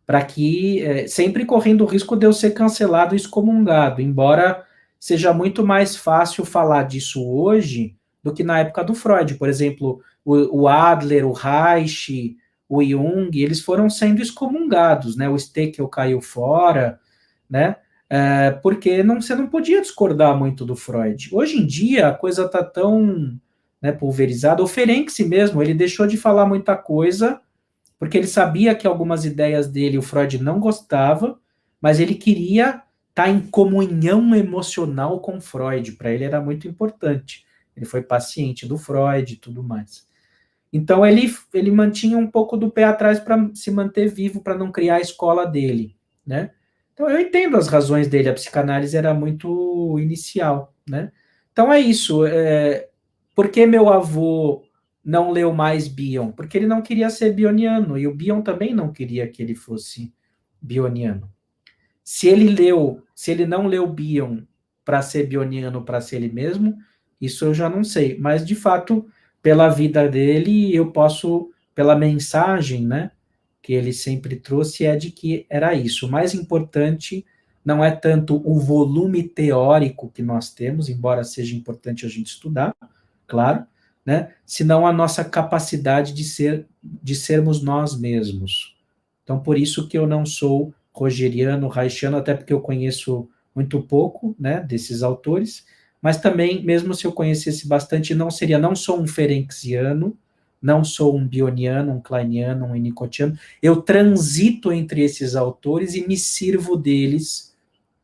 para que, sempre correndo o risco de eu ser cancelado e excomungado, embora seja muito mais fácil falar disso hoje do que na época do Freud. Por exemplo, o Adler, o Reich, o Jung, eles foram sendo excomungados, né? O Steckel caiu fora, né? Porque você não podia discordar muito do Freud. Hoje em dia a coisa está tão, né, pulverizada. O Ferenczi mesmo, ele deixou de falar muita coisa porque ele sabia que algumas ideias dele o Freud não gostava, mas ele queria estar em comunhão emocional com Freud. Para ele era muito importante. Ele foi paciente do Freud e tudo mais. Então ele mantinha um pouco do pé atrás para se manter vivo, para não criar a escola dele, né? Então eu entendo as razões dele, a psicanálise era muito inicial, né? Então é isso. Por que meu avô não leu mais Bion? Porque ele não queria ser bioniano, e o Bion também não queria que ele fosse bioniano. Se ele não leu Bion para ser bioniano, para ser ele mesmo, isso eu já não sei. Mas, de fato, pela vida dele, eu posso, pela mensagem, né, que ele sempre trouxe, é de que era isso. O mais importante não é tanto o volume teórico que nós temos, embora seja importante a gente estudar, claro, né, senão a nossa capacidade de sermos nós mesmos. Então, por isso que eu não sou rogeriano, reichiano, até porque eu conheço muito pouco, né, desses autores, mas também, mesmo se eu conhecesse bastante, não sou um ferenciano, não sou um bioniano, um kleiniano, um winnicottiano, eu transito entre esses autores e me sirvo deles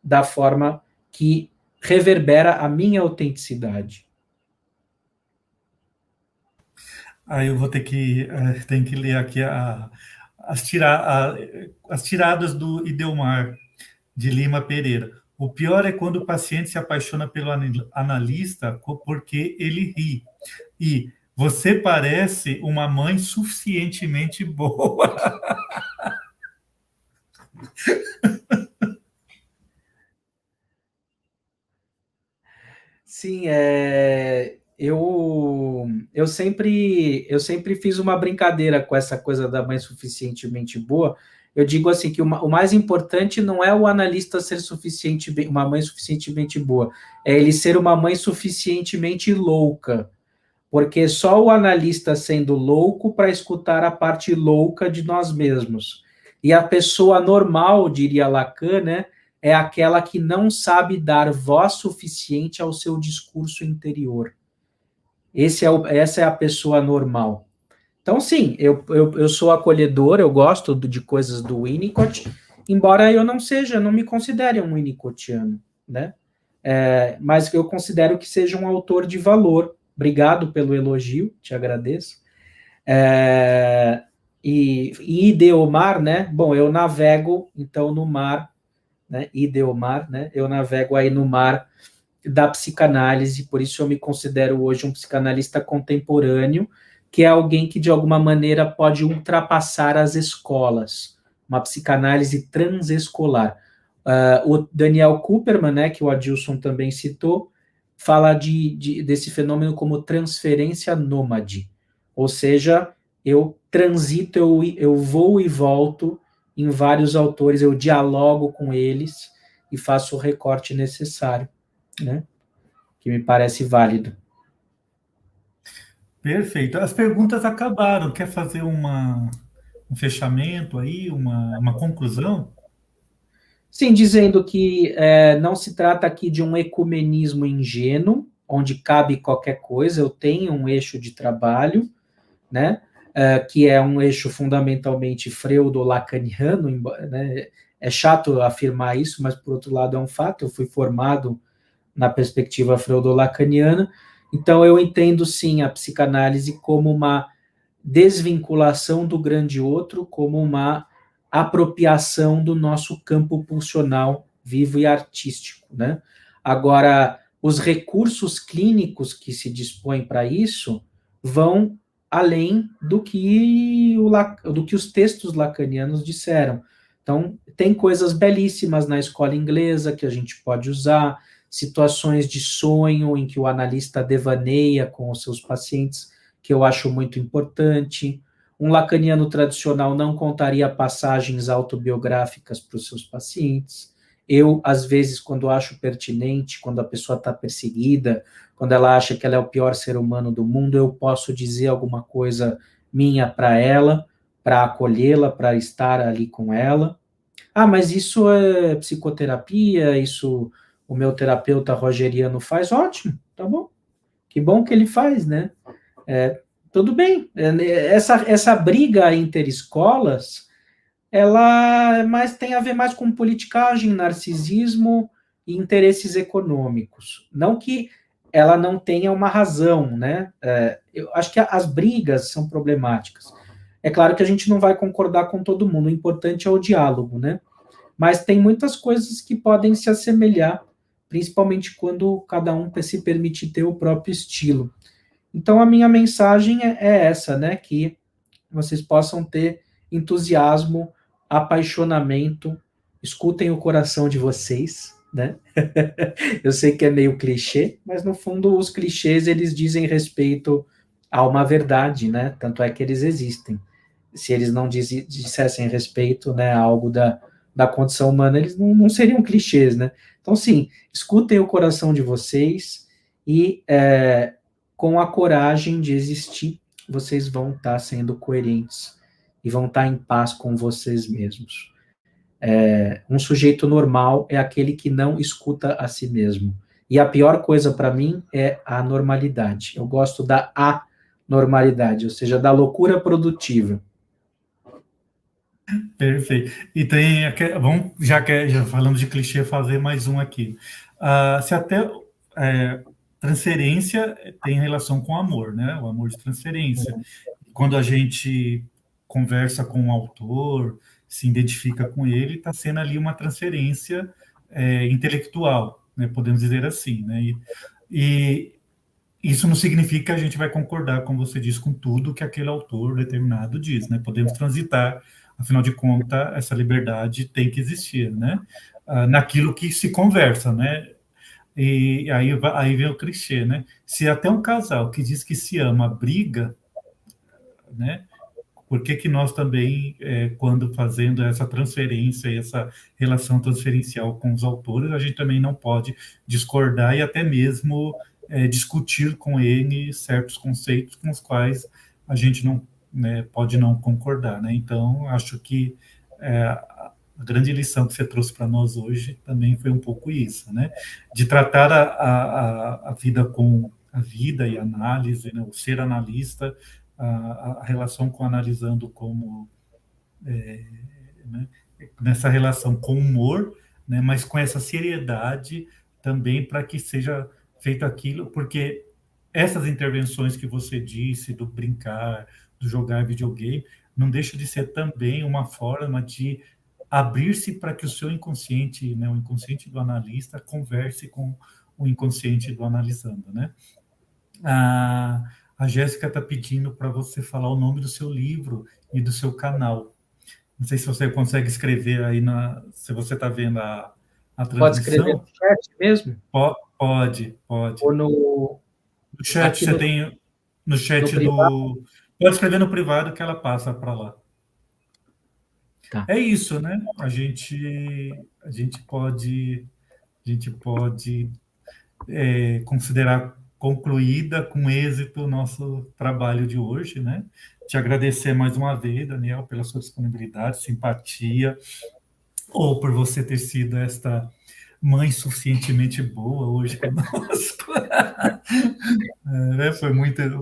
da forma que reverbera a minha autenticidade. Aí eu vou ter que, tem que ler aqui as tiradas do Idelmar de Lima Pereira. O pior é quando o paciente se apaixona pelo analista porque ele ri. E você parece uma mãe suficientemente boa. Sim, eu sempre fiz uma brincadeira com essa coisa da mãe suficientemente boa. Eu digo assim que o mais importante não é o analista ser uma mãe suficientemente boa, é ele ser uma mãe suficientemente louca, porque só o analista sendo louco para escutar a parte louca de nós mesmos. E a pessoa normal, diria Lacan, né, é aquela que não sabe dar voz suficiente ao seu discurso interior. Essa é a pessoa normal. Então, sim, eu sou acolhedor, eu gosto de coisas do Winnicott, embora eu não me considere um Winnicottiano, né? Mas eu considero que seja um autor de valor. Obrigado pelo elogio, te agradeço. E Ideomar, né? Bom, eu navego, então, no mar, né? Ideomar, né? Eu navego aí no mar da psicanálise, por isso eu me considero hoje um psicanalista contemporâneo, que é alguém que, de alguma maneira, pode ultrapassar as escolas, uma psicanálise transescolar. O Daniel Kuperman, né, que o Adilson também citou, fala desse fenômeno como transferência nômade, ou seja, eu transito, eu vou e volto em vários autores, eu dialogo com eles e faço o recorte necessário, né, que me parece válido. Perfeito. As perguntas acabaram. Quer fazer um fechamento aí, uma conclusão? Sim, dizendo que não se trata aqui de um ecumenismo ingênuo, onde cabe qualquer coisa, eu tenho um eixo de trabalho, né, que é um eixo fundamentalmente freudo-lacaniano, né, é chato afirmar isso, mas por outro lado é um fato, eu fui formado na perspectiva freudo-lacaniana, então eu entendo sim a psicanálise como uma desvinculação do grande outro, como uma apropriação do nosso campo pulsional vivo e artístico, né? Agora, os recursos clínicos que se dispõem para isso vão além do que os textos lacanianos disseram. Então, tem coisas belíssimas na escola inglesa que a gente pode usar, situações de sonho em que o analista devaneia com os seus pacientes, que eu acho muito importante. Um lacaniano tradicional não contaria passagens autobiográficas para os seus pacientes. Eu, às vezes, quando acho pertinente, quando a pessoa está perseguida, quando ela acha que ela é o pior ser humano do mundo, eu posso dizer alguma coisa minha para ela, para acolhê-la, para estar ali com ela. Ah, mas isso é psicoterapia, isso o meu terapeuta rogeriano faz? Ótimo, tá bom. Que bom que ele faz, né? Tudo bem. Essa briga interescolas, ela tem a ver mais com politicagem, narcisismo e interesses econômicos. Não que ela não tenha uma razão, né? Eu acho que as brigas são problemáticas. É claro que a gente não vai concordar com todo mundo, o importante é o diálogo, né? Mas tem muitas coisas que podem se assemelhar, principalmente quando cada um se permite ter o próprio estilo. Então, a minha mensagem é essa, né? Que vocês possam ter entusiasmo, apaixonamento, escutem o coração de vocês, né? Eu sei que é meio clichê, mas no fundo os clichês eles dizem respeito a uma verdade, né? Tanto é que eles existem. Se eles não dissessem respeito, né, a algo da condição humana, eles não seriam clichês, né? Então, sim, escutem o coração de vocês e com a coragem de existir, vocês vão estar sendo coerentes e vão estar em paz com vocês mesmos. Um sujeito normal é aquele que não escuta a si mesmo. E a pior coisa para mim é a normalidade. Eu gosto da anormalidade, ou seja, da loucura produtiva. Perfeito. E tem, vamos, já falamos de clichê, fazer mais um aqui. Se até transferência tem relação com amor, né? O amor de transferência. Quando a gente conversa com um autor, se identifica com ele, está sendo ali uma transferência intelectual, né? Podemos dizer assim, né? E isso não significa que a gente vai concordar, como você diz, com tudo que aquele autor determinado diz, né? Podemos transitar, afinal de contas, essa liberdade tem que existir, né? Naquilo que se conversa, né? E aí vem o clichê, né? Se até um casal que diz que se ama briga, né? Por que nós também, quando fazendo essa transferência e essa relação transferencial com os autores, a gente também não pode discordar e até mesmo discutir com ele certos conceitos com os quais a gente não, né, pode não concordar, né? Então, acho que a grande lição que você trouxe para nós hoje também foi um pouco isso, né? De tratar a vida com a vida e análise, né? O ser analista, a relação com analisando como né, nessa relação com humor, né, mas com essa seriedade também para que seja feito aquilo, porque essas intervenções que você disse do brincar, do jogar videogame, não deixa de ser também uma forma de abrir-se para que o seu inconsciente, né, o inconsciente do analista, converse com o inconsciente do analisando, né? A Jéssica está pedindo para você falar o nome do seu livro e do seu canal. Não sei se você consegue escrever aí, se você está vendo a Pode escrever transmissão. no chat mesmo? Pode. Ou no, No chat aqui você tem, no no chat privado? do... Pode escrever no privado que ela passa para lá. Tá. É isso, né? A gente pode considerar concluída com êxito o nosso trabalho de hoje, né? Te agradecer mais uma vez, Daniel, pela sua disponibilidade, simpatia, ou por você ter sido esta mãe suficientemente boa hoje conosco.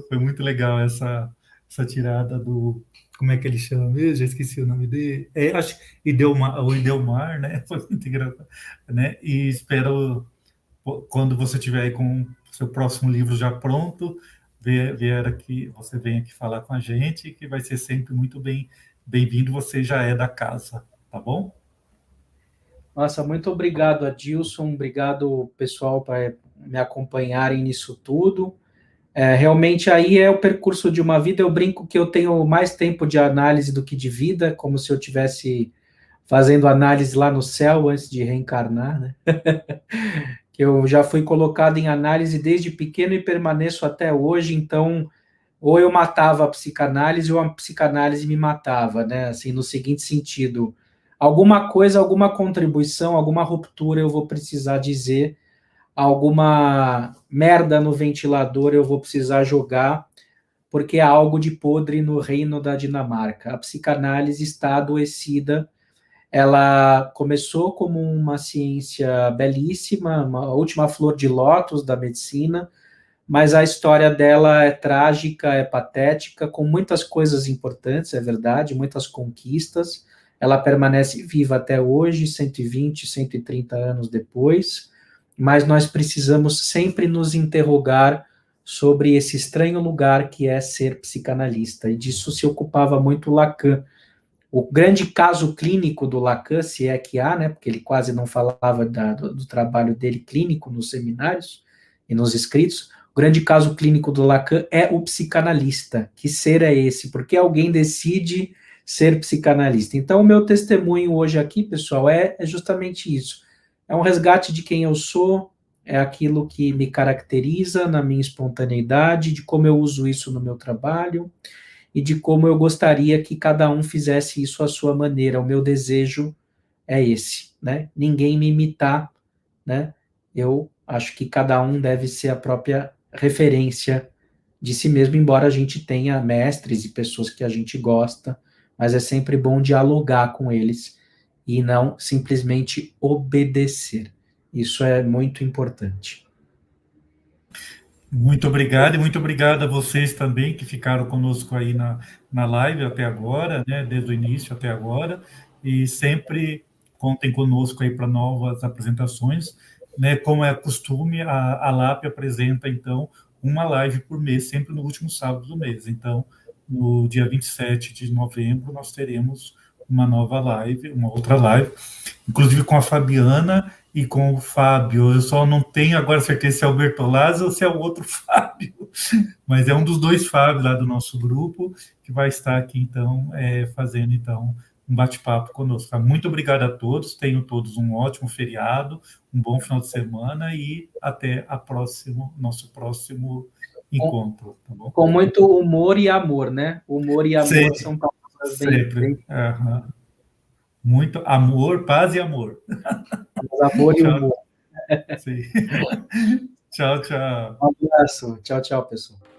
Foi muito legal essa tirada do... Como é que ele chama mesmo? Já esqueci o nome dele. Acho o Idelmar, né? Foi muito engraçado, né? E espero, quando você tiver aí com o seu próximo livro já pronto, vier aqui, você vem aqui falar com a gente, que vai ser sempre muito bem-vindo. Você já é da casa, tá bom? Nossa, muito obrigado, Adilson. Obrigado, pessoal, para me acompanharem nisso tudo. Realmente aí é o percurso de uma vida. Eu brinco que eu tenho mais tempo de análise do que de vida, como se eu tivesse fazendo análise lá no céu antes de reencarnar, né? Que eu já fui colocado em análise desde pequeno e permaneço até hoje, então ou eu matava a psicanálise ou a psicanálise me matava, né? Assim, no seguinte sentido, alguma coisa, alguma contribuição, alguma ruptura eu vou precisar dizer, alguma merda no ventilador eu vou precisar jogar, porque há algo de podre no reino da Dinamarca. A psicanálise está adoecida. Ela começou como uma ciência belíssima, uma última flor de lótus da medicina, mas a história dela é trágica, é patética, com muitas coisas importantes, é verdade, muitas conquistas. Ela permanece viva até hoje, 120, 130 anos depois, mas nós precisamos sempre nos interrogar sobre esse estranho lugar que é ser psicanalista, e disso se ocupava muito Lacan. O grande caso clínico do Lacan, se é que há, né, porque ele quase não falava do trabalho dele clínico nos seminários e nos escritos, o grande caso clínico do Lacan é o psicanalista. Que ser é esse? Porque alguém decide ser psicanalista. Então, o meu testemunho hoje aqui, pessoal, é justamente isso. É um resgate de quem eu sou, é aquilo que me caracteriza na minha espontaneidade, de como eu uso isso no meu trabalho e de como eu gostaria que cada um fizesse isso à sua maneira. O meu desejo é esse, né? Ninguém me imitar, né? Eu acho que cada um deve ser a própria referência de si mesmo, embora a gente tenha mestres e pessoas que a gente gosta, mas é sempre bom dialogar com eles e não simplesmente obedecer. Isso é muito importante. Muito obrigado, e muito obrigado a vocês também que ficaram conosco aí na live até agora, né, desde o início até agora, e sempre contem conosco aí para novas apresentações, né, como é costume, a LAP apresenta, então, uma live por mês, sempre no último sábado do mês. Então, no dia 27 de novembro, nós teremos uma nova live, uma outra live, inclusive com a Fabiana e com o Fábio. Eu só não tenho agora certeza se é o Bertolazzi ou se é o outro Fábio, mas é um dos dois Fábios lá do nosso grupo que vai estar aqui, então, fazendo, então, um bate-papo conosco. Tá? Muito obrigado a todos, tenham todos um ótimo feriado, um bom final de semana e até nosso próximo encontro. Tá bom? Com muito humor e amor, né? Humor e amor são palavras Sempre. Uhum. Muito amor, paz e amor. Amor e humor. Sim. Tchau, tchau. Um abraço. Tchau, tchau, pessoal.